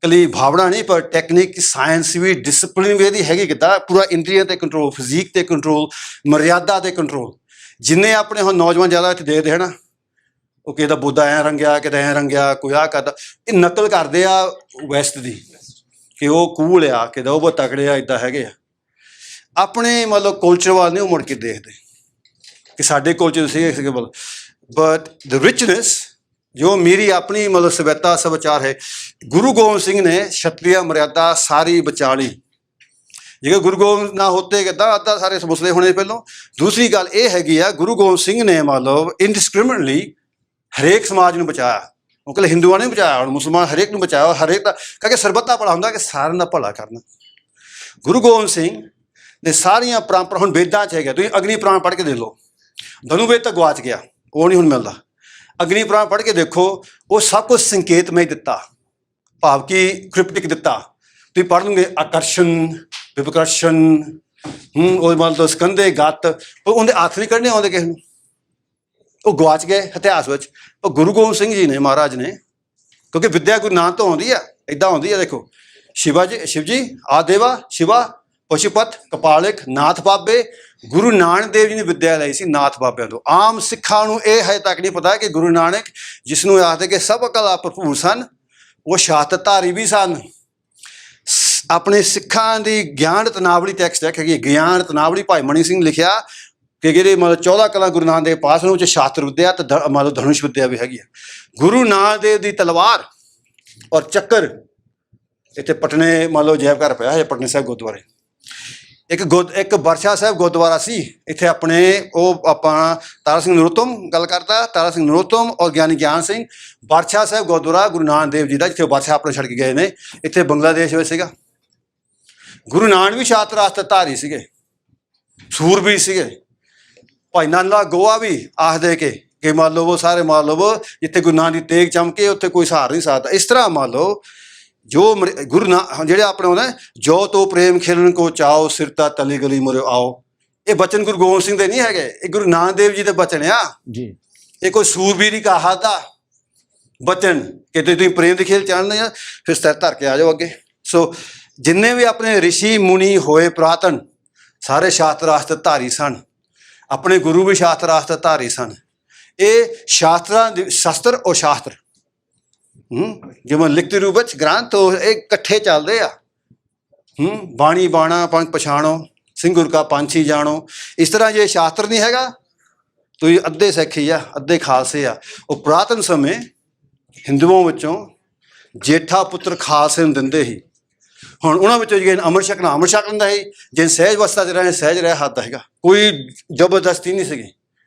ਕਲੀ ਭਾਵਨਾ ਨਹੀਂ, ਪਰ ਟੈਕਨੀਕ ਸਾਇੰਸ ਵੀ ਡਿਸਪਲਿਨ ਵੀ ਇਹਦੀ ਹੈਗੀ ਕਿੱਦਾਂ, ਪੂਰਾ ਇੰਦਰੀਆਂ 'ਤੇ ਕੰਟਰੋਲ, ਫਿਜ਼ੀਕ 'ਤੇ ਕੰਟਰੋਲ, ਮਰਿਆਦਾ 'ਤੇ ਕੰਟਰੋਲ। ਜਿੰਨੇ ਆਪਣੇ ਹੁਣ ਨੌਜਵਾਨ ਜ਼ਿਆਦਾ ਇੱਥੇ ਦੇਖਦੇ ਹੈ ਨਾ, ਉਹ ਕਿਤੇ ਬੁੱਧਾ ਐਂ ਰੰਗਿਆ, ਕਿਤੇ ਐਂ ਰੰਗਿਆ, ਕੋਈ ਆਹ ਕਰਦਾ, ਇਹ ਨਕਲ ਕਰਦੇ ਆ ਵੈਸਟ ਦੀ ਕਿ ਉਹ ਕੂਲ ਆ, ਕਿਤੇ ਉਹ ਬਹੁਤ ਤਕੜੇ ਆ, ਇੱਦਾਂ ਹੈਗੇ ਆ। ਆਪਣੇ ਮਤਲਬ ਕਲਚਰ ਵੱਲ ਨਹੀਂ ਉਹ ਮੁੜ ਕੇ ਦੇਖਦੇ ਕਿ ਸਾਡੇ ਕਲਚਰ ਸੀਗੇ ਬਟ ਦ ਰਿਚਨੈਸ ਜੋ ਮੇਰੀ ਆਪਣੀ ਮਤਲਬ ਸਭਿਅਤਾ ਸਭਿਆਚਾਰ ਹੈ। ਗੁਰੂ ਗੋਬਿੰਦ ਸਿੰਘ ਨੇ ਛਤਰੀਆ ਮਰਿਆਦਾ ਸਾਰੀ ਬਚਾ ਲਈ। ਜੇਕਰ ਗੁਰੂ ਗੋਬਿੰਦ ਨਾ ਹੋਤੇ ਕਿੱਦਾਂ ਅੱਧਾ ਸਾਰੇ ਮੁਸਲੇ ਹੋਣੇ ਪਹਿਲੋਂ। ਦੂਸਰੀ ਗੱਲ ਇਹ ਹੈਗੀ ਆ, ਗੁਰੂ ਗੋਬਿੰਦ ਸਿੰਘ ਨੇ ਮਤਲਬ ਇਨਡਿਸਕ੍ਰਿਮਿਨੇਟਲੀ ਹਰੇਕ ਸਮਾਜ ਨੂੰ ਬਚਾਇਆ। ਉਹ ਕਹਿੰਦੇ ਹਿੰਦੂਆਂ ਨੇ ਬਚਾਇਆ, ਹੁਣ ਮੁਸਲਮਾਨ ਹਰੇਕ ਨੂੰ ਬਚਾਇਆ, ਹਰੇਕ ਦਾ ਕਰਕੇ ਸਰਬੱਤ ਦਾ ਭਲਾ ਹੁੰਦਾ ਕਿ ਸਾਰਿਆਂ ਦਾ ਭਲਾ ਕਰਨਾ। ਗੁਰੂ ਗੋਬਿੰਦ ਸਿੰਘ ਨੇ ਸਾਰੀਆਂ ਪਰੰਪਰਾ ਹੁਣ ਵੇਦਾਂ 'ਚ ਹੈਗਾ, ਤੁਸੀਂ ਅਗਨੀ ਪੁਰਾਣ ਪੜ੍ਹ ਕੇ ਦੇਖ ਲਓ। ਧਨੁਵੇਦ ਤਾਂ ਗਵਾਚ ਗਿਆ, ਉਹ ਨਹੀਂ ਹੁਣ ਮਿਲਦਾ। ਅਗਨੀ ਪੁਰਾਣ ਪੜ੍ਹ ਕੇ ਦੇਖੋ, ਉਹ ਸਭ ਕੁਝ ਸੰਕੇਤਮਈ ਦਿੱਤਾ, ਭਾਵ ਕਿ ਕ੍ਰਿਪਟਿਕ ਦਿੱਤਾ। ਤੁਸੀਂ ਪੜ੍ਹ ਲਓਗੇ ਆਕਰਸ਼ਣ, ਵਿਪਕਰਸ਼ਨ ਉਹ ਮੰਨ ਲਓ ਸਕੰਦੇ ਗੱਤ, ਉਹ ਉਹਦੇ ਹੱਥ ਨਹੀਂ ਕੱਢਣੇ ਆਉਂਦੇ ਕਿਸੇ ਨੂੰ, ਉਹ ਗਵਾਚ ਗਏ ਇਤਿਹਾਸ ਵਿੱਚ। ਉਹ ਗੁਰੂ ਗੋਬਿੰਦ ਸਿੰਘ ਜੀ ਨੇ, ਮਹਾਰਾਜ ਨੇ, ਕਿਉਂਕਿ ਵਿੱਦਿਆ ਗੁਰੂ ਨਾਨਕ ਤੋਂ ਆਉਂਦੀ ਆ, ਇੱਦਾਂ ਆਉਂਦੀ ਆ। ਦੇਖੋ शिव जी आदेवा शिवा पशुपत कपालिक नाथ बाबे, गुरु नानक देव जी ने विद्या लाई सी नाथ बाबिਆਂ ਤੋਂ। आम सिखां ਨੂੰ ਇਹ ਹਜੇ ਤੱਕ ਨਹੀਂ ਪਤਾ ਕਿ ਗੁਰੂ ਨਾਨਕ ਜਿਸ ਨੂੰ ਆਖਦੇ ਕਿ ਸਭ ਕਲਾ ਭਰਪੂਰ ਸਨ, ਉਹ ਸ਼ਾਸਤਰਧਾਰੀ ਵੀ ਸਨ। ਆਪਣੇ ਸਿੱਖਾਂ ਦੀ ਗਿਆਨ ਰਤਨਾਵਲੀ ਟੈਕਸਟ ਹੈ, ਗਿਆਨ ਰਤਨਾਵਲੀ ਭਾਈ ਮਣੀ ਸਿੰਘ ਲਿਖਿਆ ਕਿ ਜਿਹੜੇ ਮਤਲਬ 14 ਕਲਾ ਗੁਰੂ ਨਾਨਕ ਦੇਵ ਪਾਸ ਨੂੰ, ਚ ਸ਼ਾਸਤਰ ਵਿਦਿਆ ਤੇ ਮਤਲਬ ਧਨੁਸ਼ ਵਿਦਿਆ ਵੀ ਹੈਗੀ ਆ। ਗੁਰੂ ਨਾਨਕ ਦੇਵ ਦੀ ਤਲਵਾਰ ਔਰ ਚੱਕਰ ਇੱਥੇ ਪਟਨੇ ਮੰਨ ਲਓ ਜੈਬ ਘਰ ਪਿਆ ਹੈ, ਪਟਨੇ ਸਾਹਿਬ ਗੁਰਦੁਆਰੇ। ਇੱਕ ਬਰਛਾ ਸਾਹਿਬ ਗੁਰਦੁਆਰਾ ਸੀ ਇੱਥੇ ਆਪਣੇ, ਉਹ ਆਪਾਂ ਤਾਰਾ ਸਿੰਘ ਨਰੋਤਮ ਗੱਲ ਕਰਦਾ, ਤਾਰਾ ਸਿੰਘ ਨਰੋਤਮ ਔਰ ਗਿਆਨੀ ਗਿਆਨ ਸਿੰਘ। ਬਰਛਾ ਸਾਹਿਬ ਗੁਰਦੁਆਰਾ ਗੁਰੂ ਨਾਨਕ ਦੇਵ ਜੀ ਦਾ, ਜਿੱਥੇ ਬਰਛਾ ਆਪਣੇ ਛੱਡ ਕੇ ਗਏ ਨੇ, ਇੱਥੇ ਬੰਗਲਾਦੇਸ਼ ਵਿੱਚ ਸੀਗਾ। ਗੁਰੂ ਨਾਨਕ ਵੀ ਸ਼ਾਸਤਰ ਆਸਤਰ ਧਾਰੀ ਸੀਗੇ, ਸੂਰਬੀਰ ਸੀਗੇ। ਭਾਈ ਨੰਦ ਲਾਲ ਗੋਆ ਵੀ ਆਖਦੇ ਕਿ ਮੰਨ ਲਓ ਉਹ ਸਾਰੇ ਮੰਨ ਲਓ ਜਿੱਥੇ ਗੁਰੂ ਨਾਨਕ ਦੀ ਤੇਗ ਚਮਕੇ ਉੱਥੇ ਕੋਈ ਸਹਾਰ ਨਹੀਂ ਸਕਦਾ। ਇਸ ਤਰ੍ਹਾਂ ਮੰਨ ਲਓ ਜੋ ਗੁਰੂ ਜਿਹੜੇ ਆਪਣੇ ਆਉਂਦਾ, ਜੋ ਤੋ ਪ੍ਰੇਮ ਖੇਲਣ ਕੋ ਚਾਓ ਸਿਰਤਾ ਤਲੀ ਗਲੀ ਮੁਰੇ ਆਓ, ਇਹ ਬਚਨ ਗੁਰੂ ਗੋਬਿੰਦ ਸਿੰਘ ਦੇ ਨਹੀਂ ਹੈਗੇ, ਇਹ ਗੁਰੂ ਨਾਨਕ ਦੇਵ ਜੀ ਦੇ ਬਚਨ ਆ ਜੀ। ਇਹ ਕੋਈ ਸੂਰਬੀਰੀ ਕਹਾ ਦਾ ਬਚਨ ਕਿ ਤੁਸੀਂ ਪ੍ਰੇਮ ਦੇ ਖੇਲ ਚਾਹੁੰਦੇ ਆ, ਫਿਰ ਸਤਿ ਧਰ ਕੇ ਆ ਜਾਓ ਅੱਗੇ। ਸੋ ਜਿੰਨੇ ਵੀ ਆਪਣੇ ਰਿਸ਼ੀ ਮੁਨੀ ਹੋਏ ਪੁਰਾਤਨ, ਸਾਰੇ ਸ਼ਾਸਤਰ ਆਸਤਰ ਧਾਰੀ ਸਨ, ਆਪਣੇ ਗੁਰੂ ਵੀ ਸ਼ਾਸਤਰ ਆਸਤਰ ਧਾਰੀ ਸਨ। ਇਹ ਸ਼ਾਸਤਰਾਂ ਦੀ ਸ਼ਾਸਤਰ ਔਰ ਸ਼ਾਸਤਰ ਜਿਵੇਂ ਲਿਖਤੀ ਰੂਪ ਵਿੱਚ ਗ੍ਰੰਥ ਇਹ ਇਕੱਠੇ ਚੱਲਦੇ ਆ। ਬਾਣੀ ਬਾਣਾ ਪੰਜ ਪਛਾਣੋ, ਸਿੰਘ ਗੁਰ ਕਾ ਪੰਛੀ ਜਾਣੋ। ਇਸ ਤਰ੍ਹਾਂ ਜੇ ਸ਼ਾਸਤਰ ਨਹੀਂ ਹੈਗਾ, ਤੁਸੀਂ ਅੱਧੇ ਸਿੱਖੀ ਆ ਅੱਧੇ ਖਾਲਸੇ ਆ। ਉਹ ਪੁਰਾਤਨ ਸਮੇਂ ਹਿੰਦੂਆਂ ਵਿੱਚੋਂ ਜੇਠਾ ਪੁੱਤਰ ਖਾਲਸੇ ਨੂੰ ਦਿੰਦੇ ਸੀ। ਹੁਣ ਉਹਨਾਂ ਵਿੱਚੋਂ ਜੇ ਅੰਮ੍ਰਿਤ ਛਕਣਾ ਅੰਮ੍ਰਿਤ ਛਕ ਲੈਂਦਾ ਸੀ, ਜੇ ਸਹਿਜ ਅਵਸਥਾ 'ਚ ਰਹੇ ਸਹਿਜ ਰਹਿ ਹੱਦ ਹੈਗਾ, ਕੋਈ ਜ਼ਬਰਦਸਤੀ ਨਹੀਂ ਸੀਗੀ।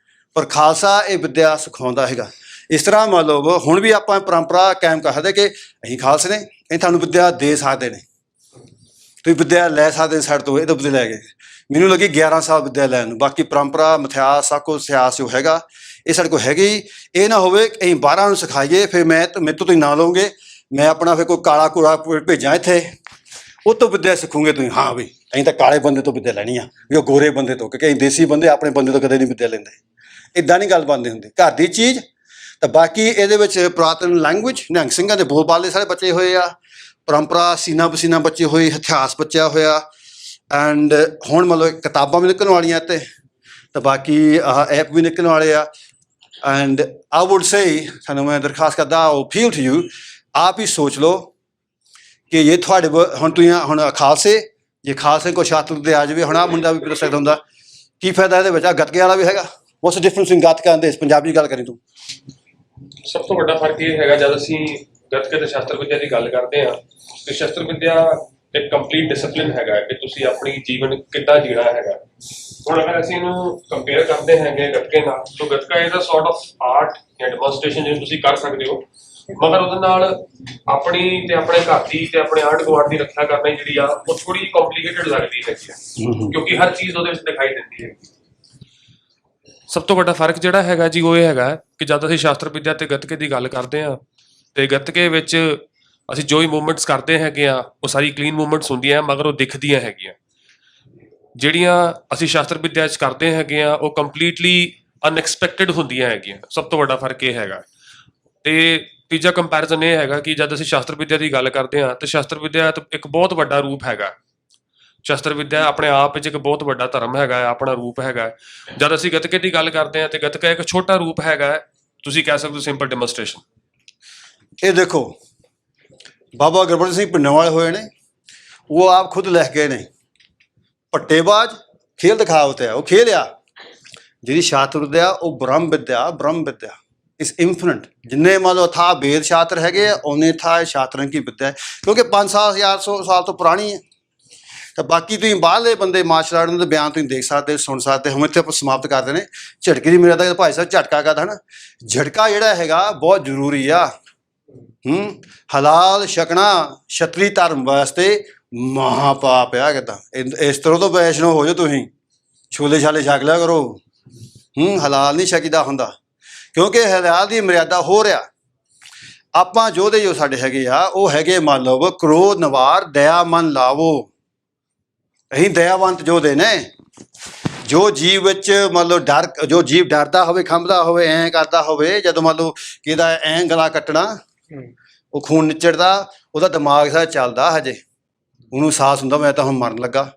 ਪਰ ਖਾਲਸਾ ਇਹ ਵਿਦਿਆ ਸਿਖਾਉਂਦਾ ਹੈਗਾ। ਇਸ ਤਰ੍ਹਾਂ ਮੰਨ ਲਓ ਹੁਣ ਵੀ ਆਪਾਂ ਪਰੰਪਰਾ ਕਾਇਮ ਕਰ ਸਕਦੇ ਕਿ ਅਸੀਂ ਖਾਲਸੇ ਨੇ, ਇਹ ਤੁਹਾਨੂੰ ਵਿਦਿਆ ਦੇ ਸਕਦੇ ਨੇ, ਤੁਸੀਂ ਵਿਦਿਆ ਲੈ ਸਕਦੇ ਸਾਡੇ ਤੋਂ। ਇਹ ਤਾਂ ਵਿਦਿਆ ਲੈ ਗਏ, ਮੈਨੂੰ ਲੱਗੀ 11 ਸਾਲ ਵਿਦਿਆ ਲੈਣ ਨੂੰ। ਬਾਕੀ ਪਰੰਪਰਾ ਮਿਥਿਆਸ ਸਭ ਕੁਝ ਇਤਿਹਾਸ ਜੋ ਹੈਗਾ ਇਹ ਸਾਡੇ ਕੋਲ ਹੈਗੀ। ਇਹ ਨਾ ਹੋਵੇ ਅਸੀਂ 12 ਨੂੰ ਸਿਖਾਈਏ ਫਿਰ ਮੇਰੇ ਤੋਂ ਤੁਸੀਂ ਨਾ ਲਓਗੇ, ਮੈਂ ਆਪਣਾ ਫਿਰ ਕੋਈ ਕਾਲਾ ਕੂੜਾ ਭੇਜਾਂ ਇੱਥੇ, ਉਹ ਤੋਂ ਵਿਦਿਆ ਸਿੱਖੂਗੇ ਤੁਸੀਂ। ਹਾਂ ਵੀ ਅਸੀਂ ਤਾਂ ਕਾਲੇ ਬੰਦੇ ਤੋਂ ਵਿਦਿਆ ਲੈਣੀ ਆ, ਵੀ ਉਹ ਗੋਰੇ ਬੰਦੇ ਤੋਂ, ਕਿਉਂਕਿ ਅਸੀਂ ਦੇਸੀ ਬੰਦੇ ਆਪਣੇ ਬੰਦੇ ਤੋਂ ਕਦੇ ਨਹੀਂ ਵਿਦਿਆ ਲੈਂਦੇ। ਇੱਦਾਂ ਨਹੀਂ ਗੱਲ ਬਣਦੀ ਹੁੰਦੀ, ਘਰ ਦੀ ਚੀਜ਼। ਤਾਂ ਬਾਕੀ ਇਹਦੇ ਵਿੱਚ ਪੁਰਾਤਨ ਲੈਂਗੁਏਜ, ਨਿਹੰਗ ਸਿੰਘਾਂ ਦੇ ਬੋਲਬਾਲੇ ਸਾਰੇ ਬਚੇ ਹੋਏ ਆ, ਪਰੰਪਰਾ ਸੀਨਾ ਪਸੀਨਾ ਬਚੇ ਹੋਏ, ਇਤਿਹਾਸ ਬਚਿਆ ਹੋਇਆ। ਐਂਡ ਹੁਣ ਮਤਲਬ ਕਿਤਾਬਾਂ ਵੀ ਨਿਕਲਣ ਵਾਲੀਆਂ ਤੇ, ਤਾਂ ਬਾਕੀ ਆਹ ਐਪ ਵੀ ਨਿਕਲਣ ਵਾਲੇ ਆ। ਐਂਡ ਆਈ ਵੁੱਡ ਸੇ, ਤੁਹਾਨੂੰ ਮੈਂ ਦਰਖਾਸਤ ਕਰਦਾ, ਉਹ ਅਪੀਲ ਟੂ ਯੂ, ਆਪ ਹੀ ਸੋਚ ਲਓ ਕਿ ਇਹ ਤੁਹਾਡੇ ਹੁਣ ਤੁਸੀਂ ਹੁਣ ਖਾਲਸੇ, ਜੇ ਖਾਲਸੇ ਕੋ ਸ਼ਾਸਤਰ ਤੇ ਆ ਜਾਵੇ, ਹੁਣ ਆਹ ਮੁੰਡਾ ਵੀ ਪੁੱਛ ਸਕਦਾ ਹੁੰਦਾ ਕੀ ਫਾਇਦਾ ਇਹਦੇ ਵਿੱਚ। ਆ ਗੱਤਕੇ ਵਾਲਾ ਵੀ ਹੈਗਾ, what's the difference in gatka and this? Punjabi ਗੱਲ ਕਰੀ ਤੂੰ।
ਸਭ ਤੋਂ ਵੱਡਾ ਫਰਕ ਇਹ ਹੈਗਾ, ਜਦ ਅਸੀਂ ਗੱਤਕੇ ਤੇ ਸ਼ਸਤਰ ਵਿਦਿਆ ਦੀ ਗੱਲ ਕਰਦੇ ਹਾਂ, ਤੇ ਸ਼ਸਤਰ ਵਿਦਿਆ ਇੱਕ ਕੰਪਲੀਟ ਡਿਸਪਲਿਨ ਹੈਗਾ ਕਿ ਤੁਸੀਂ ਆਪਣੀ ਜੀਵਨ ਕਿੱਦਾਂ ਜੀਣਾ ਹੈਗਾ। ਹੁਣ ਅਗਰ ਅਸੀਂ ਇਹਨੂੰ ਕੰਪੇਅਰ ਕਰਦੇ ਹੈਗੇ ਗੱਤਕੇ ਨਾਲ, ਤਾਂ gatka is a sort of art ਜਾਂ ਡੈਮੋਨਸਟ੍ਰੇਸ਼ਨ ਜਿਹਨੂੰ ਤੁਸੀਂ ਕਰ ਸਕਦੇ ਹੋ, ਮਗਰ ਉਹਦੇ ਨਾਲ ਆਪਣੀ ਤੇ ਆਪਣੇ ਘਰ ਦੀ ਤੇ ਆਪਣੇ ਆਂਢ ਗੁਆਂਢ ਦੀ ਰੱਖਿਆ ਕਰਨਾ ਜਿਹੜੀ ਆ ਉਹ ਥੋੜੀ ਕੰਪਲੀਕੇਟਡ ਲੱਗਦੀ ਹੈਗੀ ਆ, ਕਿਉਂਕਿ ਹਰ ਚੀਜ਼ ਉਹਦੇ ਵਿੱਚ ਦਿਖਾਈ ਦਿੰਦੀ ਹੈ। ਸਭ ਤੋਂ ਵੱਡਾ ਫਰਕ ਜਿਹੜਾ ਹੈਗਾ ਜੀ ਉਹ ਇਹ ਹੈਗਾ ਕਿ ਜਦ ਅਸੀਂ ਸ਼ਾਸਤਰ ਵਿਦਿਆ ਤੇ ਗੱਤਕੇ ਦੀ ਗੱਲ ਕਰਦੇ ਹਾਂ, ਤੇ ਗੱਤਕੇ ਵਿੱਚ ਅਸੀਂ ਜੋ ਵੀ ਮੂਵਮੈਂਟਸ ਕਰਦੇ ਹੈਗੇ ਆ ਉਹ ਸਾਰੀ ਕਲੀਨ ਮੂਵਮੈਂਟਸ ਹੁੰਦੀਆਂ, ਮਗਰ ਉਹ ਦਿਖਦੀਆਂ ਹੈਗੀਆਂ। ਜਿਹੜੀਆਂ ਅਸੀਂ ਸ਼ਾਸਤਰ ਵਿਦਿਆ 'ਚ ਕਰਦੇ ਹੈਗੇ ਆ ਉਹ ਕੰਪਲੀਟਲੀ ਅਨਐਕਸਪੈਕਟਡ ਹੁੰਦੀਆਂ ਹੈਗੀਆਂ। ਸਭ ਤੋਂ ਵੱਡਾ ਫਰਕ ਇਹ ਹੈਗਾ। ਤੇ ਤੀਜਾ ਕੰਪੈਰੀਜ਼ਨ ਇਹ ਹੈਗਾ ਕਿ ਜਦ ਅਸੀਂ ਸ਼ਾਸਤਰ ਵਿਦਿਆ ਦੀ ਗੱਲ ਕਰਦੇ ਹਾਂ, ਤੇ ਸ਼ਾਸਤਰ ਵਿਦਿਆ ਇੱਕ ਬਹੁਤ ਵੱਡਾ ਰੂਪ ਹੈਗਾ। ਸ਼ਸਤਰ ਵਿਦਿਆ ਆਪਣੇ ਆਪ ਵਿੱਚ ਇੱਕ ਬਹੁਤ ਵੱਡਾ ਧਰਮ ਹੈਗਾ, ਆਪਣਾ ਰੂਪ ਹੈਗਾ। ਜਦ ਅਸੀਂ ਗੱਤਕੇ ਦੀ ਗੱਲ ਕਰਦੇ ਹਾਂ ਤੇ ਗੱਤਕਾ ਇੱਕ ਛੋਟਾ ਰੂਪ ਹੈਗਾ, ਤੁਸੀਂ ਕਹਿ ਸਕਦੇ ਹੋ ਸਿੰਪਲ ਡੈਮੋਨਸਟ੍ਰੇਸ਼ਨ।
ਇਹ ਦੇਖੋ ਬਾਬਾ ਗੁਰਬਚਨ ਸਿੰਘ ਪਿੰਡਾਂ ਵਾਲੇ ਹੋਏ ਨੇ, ਉਹ ਆਪ ਖੁਦ ਲਿਖ ਗਏ ਨੇ, ਪੱਟੇਬਾਜ਼ ਖੇਲ ਦਿਖਾਵਤ ਹੈ, ਉਹ ਖੇਲ ਆ। ਜਿਹੜੀ ਸ਼ਾਸਤਰ ਵਿਦਿਆ ਉਹ ਬ੍ਰਹਮ ਵਿਦਿਆ ਇਸ ਇਨਫਿਨਿਟ। ਜਿੰਨੇ ਮੰਨ ਲਓ ਥਾ ਵੇਦ ਸ਼ਾਸਤਰ ਹੈਗੇ ਆ, ਉਹਨੇ ਥਾ ਸ਼ਾਸਤਰਾਂ ਕੀ ਵਿਦਿਆ, ਕਿਉਂਕਿ 500 ਸਾਲ ਤੋਂ ਪੁਰਾਣੀ ਹੈ। ਤਾਂ ਬਾਕੀ ਤੁਸੀਂ ਬਾਹਰਲੇ ਬੰਦੇ ਮਾਰਸ਼ਲ ਆਰਟ ਦੇ ਬਿਆਨ ਤੁਸੀਂ ਦੇਖ ਸਕਦੇ, ਸੁਣ ਸਕਦੇ। ਹੁਣ ਇੱਥੇ ਆਪਾਂ ਸਮਾਪਤ ਕਰਦੇ ਨੇ। ਝਟਕੇ ਦੀ ਮੇਰਾ ਤਾਂ ਭਾਈ ਸਾਹਿਬ ਝਟਕਾ ਕਰਦਾ ਹੈ ਨਾ, ਝਟਕਾ ਜਿਹੜਾ ਹੈਗਾ ਬਹੁਤ ਜ਼ਰੂਰੀ ਆ। ਹਲਾਲ ਛਕਣਾ ਛਤਰੀ ਧਰਮ ਵਾਸਤੇ ਮਹਾ ਪਾਪ ਆ। ਕਿੱਦਾਂ ਇਸ ਤਰ੍ਹਾਂ ਤੋਂ ਵੈਸ਼ਨੋ ਹੋ ਜਾਓ ਤੁਸੀਂ, ਛੋਲੇ ਛਾਲੇ ਛਕ ਲਿਆ ਕਰੋ। ਹਲਾਲ ਨਹੀਂ ਛਕੀਦਾ ਹੁੰਦਾ, ਕਿਉਂਕਿ ਹਲਾਲ ਦੀ ਮਰਿਆਦਾ ਹੋ ਰਿਹਾ। ਆਪਾਂ ਯੋਧੇ ਜੋ ਸਾਡੇ ਹੈਗੇ ਆ ਉਹ ਹੈਗੇ ਮੰਨ ਲਓ ਕ੍ਰੋਧ ਨਿਵਾਰ ਦਇਆ ਮਨ ਲਾਵੋ। ਅਸੀਂ ਦਇਆਵੰਤ ਯੋਧੇ ਨੇ। ਜੋ ਜੀਵ ਵਿੱਚ ਮੰਨ ਲਓ ਡਰ, ਜੋ ਜੀਵ ਡਰਦਾ ਹੋਵੇ, ਖੰਭਦਾ ਹੋਵੇ, ਐਂ ਕਰਦਾ ਹੋਵੇ, ਜਦੋਂ ਮੰਨ ਲਓ ਕਿ ਇਹਦਾ ਐਂ ਗਲਾ ਕੱਟਣਾ, ਉਹ ਖੂਨ ਨਿਚੜਦਾ, ਉਹਦਾ ਦਿਮਾਗ ਸਾਰਾ ਚੱਲਦਾ ਹਜੇ, ਉਹਨੂੰ ਸਾਹਸ ਹੁੰਦਾ ਮੈਂ ਤਾਂ ਹੁਣ ਮਰਨ ਲੱਗਾ,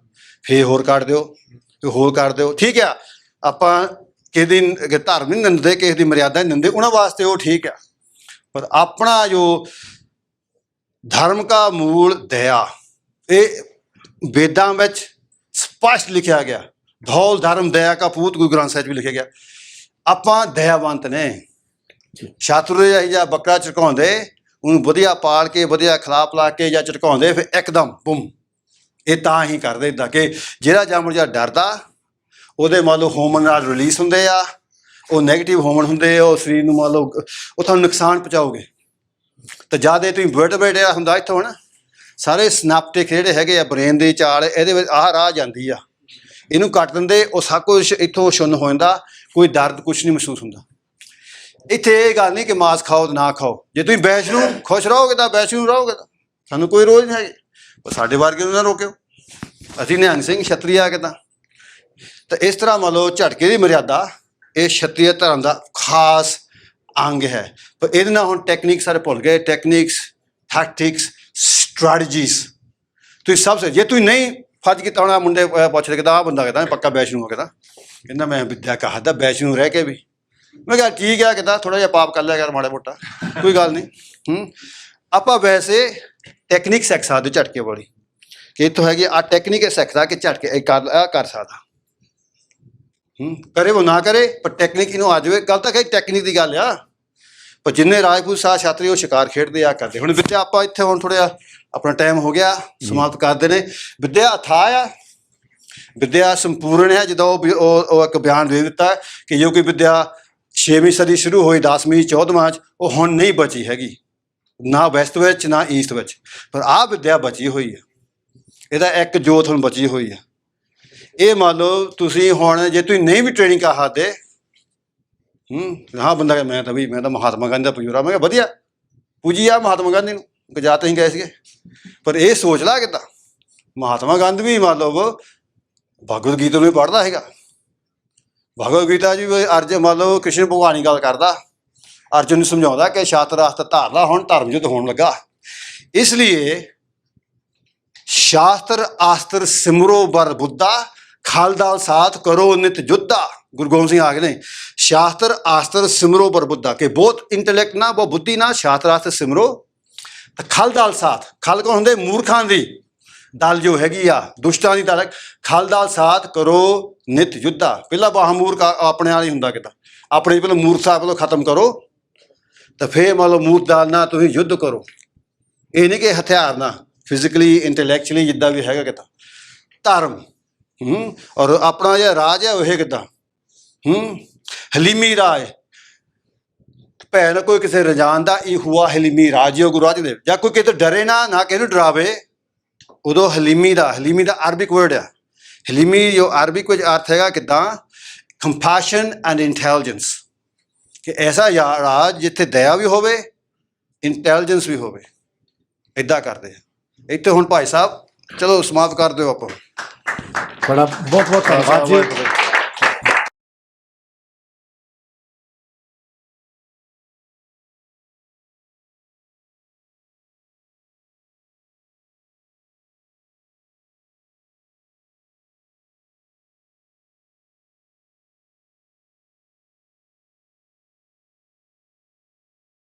ਫੇਰ ਹੋਰ ਕੱਢ ਦਿਓ, ਫੇਰ ਹੋਰ ਕੱਢ ਦਿਓ। ਠੀਕ ਆ, ਆਪਾਂ ਕਿਸੇ ਦੀ ਧਰਮ ਨਹੀਂ ਨਿੰਦਦੇ, ਕਿਸੇ ਦੀ ਮਰਿਆਦਾ ਨਹੀਂ ਨਿੰਦਦੇ, ਉਹਨਾਂ ਵਾਸਤੇ ਉਹ ਠੀਕ ਆ। ਪਰ ਆਪਣਾ ਜੋ ਧਰਮ ਕਾ ਮੂਲ ਦਇਆ, ਇਹ ਵੇਦਾਂ ਵਿੱਚ ਸਪਸ਼ਟ ਲਿਖਿਆ ਗਿਆ। ਧੌਲ ਧਰਮ ਦਇਆ ਕਾ ਪੂਤ, ਗੁਰੂ ਗ੍ਰੰਥ ਸਾਹਿਬ ਵੀ ਲਿਖਿਆ ਗਿਆ। ਆਪਾਂ ਦਇਆਵੰਤ ਨੇ। ਸ਼ਾਤਰੂ ਜਾਂ ਬੱਕਰਾ ਝਟਕਾਉਂਦੇ, ਉਹਨੂੰ ਵਧੀਆ ਪਾਲ ਕੇ, ਵਧੀਆ ਖਿਲਾ ਪਿਲਾ ਕੇ ਜਾਂ ਝਟਕਾਉਂਦੇ, ਫਿਰ ਇੱਕਦਮ ਬੁੰਮ। ਇਹ ਤਾਂ ਹੀ ਕਰਦੇ ਇੱਦਾਂ ਕਿ ਜਿਹੜਾ ਜਾਨਵਰ ਜਾਂ ਡਰਦਾ, ਉਹਦੇ ਮੰਨ ਲਓ ਹੋਰਮੋਨ ਨਾਲ ਰਿਲੀਜ਼ ਹੁੰਦੇ ਆ, ਉਹ ਨੈਗੇਟਿਵ ਹੋਰਮੋਨ ਹੁੰਦੇ, ਉਹ ਸਰੀਰ ਨੂੰ ਮੰਨ ਲਓ ਉਹ ਤੁਹਾਨੂੰ ਨੁਕਸਾਨ ਪਹੁੰਚਾਓਗੇ। ਤਾਂ ਜ਼ਿਆਦਾ ਤੁਸੀਂ ਵਰਟੇਬਰੇਟ ਜਿਹੜਾ ਹੁੰਦਾ ਇੱਥੋਂ ਨਾ, ਸਾਰੇ ਸਨਾਪਟਿਕ ਜਿਹੜੇ ਹੈਗੇ ਆ ਬ੍ਰੇਨ ਦੀ ਚਾਲ, ਇਹਦੇ ਵਿੱਚ ਆਹ ਰਾਹ ਜਾਂਦੀ ਆ, ਇਹਨੂੰ ਕੱਟ ਦਿੰਦੇ, ਉਹ ਸਭ ਕੁਛ ਇੱਥੋਂ ਸ਼ੁੰਨ ਹੋ ਜਾਂਦਾ, ਕੋਈ ਦਰਦ ਕੁਛ ਨਹੀਂ ਮਹਿਸੂਸ ਹੁੰਦਾ। ਇੱਥੇ ਇਹ ਗੱਲ ਨਹੀਂ ਕਿ ਮਾਸ ਖਾਓ ਤੇ ਨਾ ਖਾਓ। ਜੇ ਤੁਸੀਂ ਵੈਸ਼ਨੂੰ ਖੁਸ਼ ਰਹੋਗੇ ਤਾਂ ਵੈਸ਼ਨੂੰ ਰਹੋਗੇ, ਤਾਂ ਸਾਨੂੰ ਕੋਈ ਰੋਜ਼ ਨਹੀਂ ਹੈਗੇ। ਪਰ ਸਾਡੇ ਵਰਗੇ ਨੂੰ ਨਾ ਰੋਕਿਓ, ਅਸੀਂ ਨਿਹੰਗ ਸਿੰਘ ਛਤਰੀਆ ਕਿੱਦਾਂ। ਤਾਂ ਇਸ ਤਰ੍ਹਾਂ ਮੰਨ ਲਓ ਝਟਕੇ ਦੀ ਮਰਿਆਦਾ ਇਹ ਛਤਰੀਆ ਧਰਮ ਦਾ ਖਾਸ ਅੰਗ ਹੈ। ਪਰ ਇਹਦੇ ਨਾਲ ਹੁਣ ਟੈਕਨੀਕ ਸਾਰੇ ਭੁੱਲ ਗਏ। ਟੈਕਨੀਕਸ, ਟੈਕਟਿਕਸ, ਸਟ੍ਰੈਟਜੀਜ਼ ਤੁਸੀਂ ਸਭ ਸੇ, ਜੇ ਤੁਸੀਂ ਨਹੀਂ ਫਰਜ਼ ਕੀਤਾ ਹੋਣਾ, ਮੁੰਡੇ ਪੁੱਛਦੇ ਕਿਦਾ ਆਹ ਬੰਦਾ ਕਹਿੰਦਾ ਪੱਕਾ ਵੈਸ਼ਨੂੰ ਹੋ ਗਿਆ, ਕਹਿੰਦਾ ਮੈਂ ਵਿਦਿਆ ਕਹਾਦਾ ਵੈਸ਼ਨੂੰ ਰਹਿ ਕੇ ਵੀ। ਮੈਂ ਕਿਹਾ ਠੀਕ ਹੈ, ਕਿਦਾ ਥੋੜ੍ਹਾ ਜਿਹਾ ਪਾਪ ਕਰ ਲਿਆ ਕਰ ਮਾੜਾ ਮੋਟਾ, ਕੋਈ ਗੱਲ ਨਹੀਂ। ਆਪਾਂ ਵੈਸੇ ਟੈਕਨੀਕ ਸਿੱਖ ਸਕਦੇ ਝਟਕੇ ਵਾਲੀ, ਕਿ ਇੱਥੋਂ ਹੈਗੀ ਆਹ ਟੈਕਨੀਕ ਇਹ ਸਿੱਖਦਾ ਕਿ ਝਟਕੇ ਇਹ ਕਰ ਸਕਦਾ। ਕਰੇ ਉਹ ਨਾ ਕਰੇ, ਪਰ ਟੈਕਨੀਕ ਇਹਨੂੰ ਆ ਜਾਵੇ। ਗੱਲ ਤਾਂ ਕਹੀ ਟੈਕਨੀਕ ਦੀ ਗੱਲ ਆ। ਪਰ ਜਿੰਨੇ ਰਾਜਪੂਤ ਸਾਹ ਛਾਤਰੀ ਉਹ ਸ਼ਿਕਾਰ ਖੇਡਦੇ ਆ ਕਰਦੇ। ਹੁਣ ਵਿੱਦਿਆ ਆਪਾਂ ਇੱਥੇ ਹੁਣ ਥੋੜ੍ਹਾ ਜਿਹਾ ਆਪਣਾ ਟਾਈਮ ਹੋ ਗਿਆ, ਸਮਾਪਤ ਕਰਦੇ ਨੇ। ਵਿੱਦਿਆ ਅਥਾਹ ਆ, ਵਿੱਦਿਆ ਸੰਪੂਰਨ ਹੈ। ਜਦੋਂ ਉਹ ਇੱਕ ਬਿਆਨ ਦੇ ਦਿੱਤਾ ਕਿ ਜੋ ਕੋਈ ਵਿੱਦਿਆ 6ਵੀਂ ਸਦੀ ਸ਼ੁਰੂ ਹੋਈ 10ਵੀਂ 14ਵਾਂ 'ਚ, ਉਹ ਹੁਣ ਨਹੀਂ ਬਚੀ ਹੈਗੀ, ਨਾ ਵੈਸਟ ਵਿੱਚ ਨਾ ਈਸਟ ਵਿੱਚ। ਪਰ ਆਹ ਵਿੱਦਿਆ ਬਚੀ ਹੋਈ ਆ, ਇਹਦਾ ਇੱਕ ਜੋਤ ਹੁਣ ਬਚੀ ਹੋਈ ਆ। ਇਹ ਮੰਨ ਲਓ ਤੁਸੀਂ ਹੁਣ ਜੇ ਤੁਸੀਂ ਨਹੀਂ ਵੀ ਟ੍ਰੇਨਿੰਗ ਕਰ ਸਕਦੇ, ਹਾਂ ਬੰਦਾ ਕਿ ਮੈਂ ਤਾਂ ਮਹਾਤਮਾ ਗਾਂਧੀ ਦਾ ਪੁਜਰਾ, ਮੈਂ ਕਿਹਾ ਵਧੀਆ ਪੂਜੀ ਆ ਮਹਾਤਮਾ ਗਾਂਧੀ ਨੂੰ, ਗੁਜਰਾਤ ਅਸੀਂ ਗਏ ਸੀਗੇ। ਪਰ ਇਹ ਸੋਚ ਲਾ ਕਿੱਦਾਂ ਮਹਾਤਮਾ ਗਾਂਧੀ ਵੀ ਮੰਨ ਲਓ ਭਗਵਦ ਗੀਤਾ ਨੂੰ ਵੀ ਪੜ੍ਹਦਾ ਹੈਗਾ। ਭਗਵਦ ਗੀਤਾ ਜੀ ਅਰਜਨ ਮੰਨ ਲਓ ਕ੍ਰਿਸ਼ਨ ਭਗਵਾਨ ਦੀ ਗੱਲ ਕਰਦਾ, ਅਰਜਨ ਨੂੰ ਸਮਝਾਉਂਦਾ ਕਿ ਸ਼ਾਸਤਰ ਅਸਤਰ ਧਾਰ ਲਾ, ਹੁਣ ਧਰਮ ਯੁੱਧ ਹੋਣ ਲੱਗਾ। ਇਸ ਲਈ ਸ਼ਾਸਤਰ ਆਸਤਰ ਸਿਮਰੋ ਬਰ ਬੁੱਧਾ, ਖਾਲਦਾ ਸਾਥ ਕਰੋ ਨਿਤ ਯੁੱਧਾ। ਗੁਰੂ ਗੋਬਿੰਦ ਸਿੰਘ ਆਖਦੇ ਨੇ ਸ਼ਾਸਤਰ ਆਸਤਰ ਸਿਮਰੋ ਬਰ ਬੁੱਧਾ, ਕਿ ਬਹੁਤ ਇੰਟੈਲੈਕਟ ਨਾ ਬਹੁਤ ਬੁੱਧੀ ਨਾ ਸ਼ਾਸਤਰ ਆਸਤਰ ਸਿਮਰੋ। ਤਾਂ ਖਲਦਾਲ ਸਾਥ, ਖਲ ਕੌਣ ਹੁੰਦੇ? ਮੂਰਖਾਂ ਦੀ ਦਲ ਜੋ ਹੈਗੀ ਆ, ਦੁਸ਼ਟਾਂ ਦੀ ਦਲ। ਖਲਦਾਲ ਸਾਥ ਕਰੋ ਨਿਤ ਯੁੱਧਾ। ਪਹਿਲਾਂ ਮੂਰਖ ਆਪਣੇ ਨਾਲ ਹੀ ਹੁੰਦਾ ਕਿੱਦਾਂ, ਆਪਣੇ ਪਹਿਲਾਂ ਮੂਰਖਤਾ ਪਹਿਲਾਂ ਖਤਮ ਕਰੋ, ਤਾਂ ਫਿਰ ਮੰਨ ਲਓ ਮੂਰਖ ਦਲ ਨਾਲ ਤੁਸੀਂ ਯੁੱਧ ਕਰੋ। ਇਹ ਨਹੀਂ ਕਿ ਹਥਿਆਰ ਨਾਲ, ਫਿਜ਼ੀਕਲੀ ਇੰਟੈਲੈਕਚੁਅਲੀ ਜਿੱਦਾਂ ਵੀ ਹੈਗਾ ਕਿੱਦਾਂ। ਧਰਮ ਔਰ ਆਪਣਾ ਜਿਹੜਾ ਰਾਜ ਹੈ ਉਹ ਇਹ ਕਿੱਦਾਂ ਹਲੀਮੀ ਰਾਜ। ਭੈਣ ਕੋਈ ਕਿਸੇ ਰਜਾਨ ਦਾ ਇਹ ਹੁਆ ਹਲੀਮੀ ਰਾਜ ਗੁਰੂ ਅਰਜਨ। ਜਾਂ ਕੋਈ ਕਿਤੇ ਡਰੇ ਨਾ, ਨਾ ਕਿਸੇ ਨੂੰ ਡਰਾਵੇ, ਉਦੋਂ ਹਲੀਮੀ ਦਾ ਅਰਬਿਕ ਵਰਡ ਆ। ਹਲੀਮੀ ਜੋ ਅਰਬਿਕ ਵਿੱਚ ਅਰਥ ਹੈਗਾ ਕਿੱਦਾਂ ਕੰਪੈਸ਼ਨ ਐਂਡ ਇੰਟੈਲੀਜੈਂਸ, ਕਿ ਐਸਾ ਰਾਜ ਜਿੱਥੇ ਦਇਆ ਵੀ ਹੋਵੇ, ਇੰਟੈਲੀਜੈਂਸ ਵੀ ਹੋਵੇ। ਇੱਦਾਂ ਕਰਦੇ ਆ ਇੱਥੇ। ਹੁਣ ਭਾਈ ਸਾਹਿਬ ਚਲੋ ਸਮਾਪਤ ਕਰ ਦਿਓ ਆਪਾਂ।
ਬੜਾ ਬਹੁਤ ਬਹੁਤ ਧੰਨਵਾਦ ਜੀ।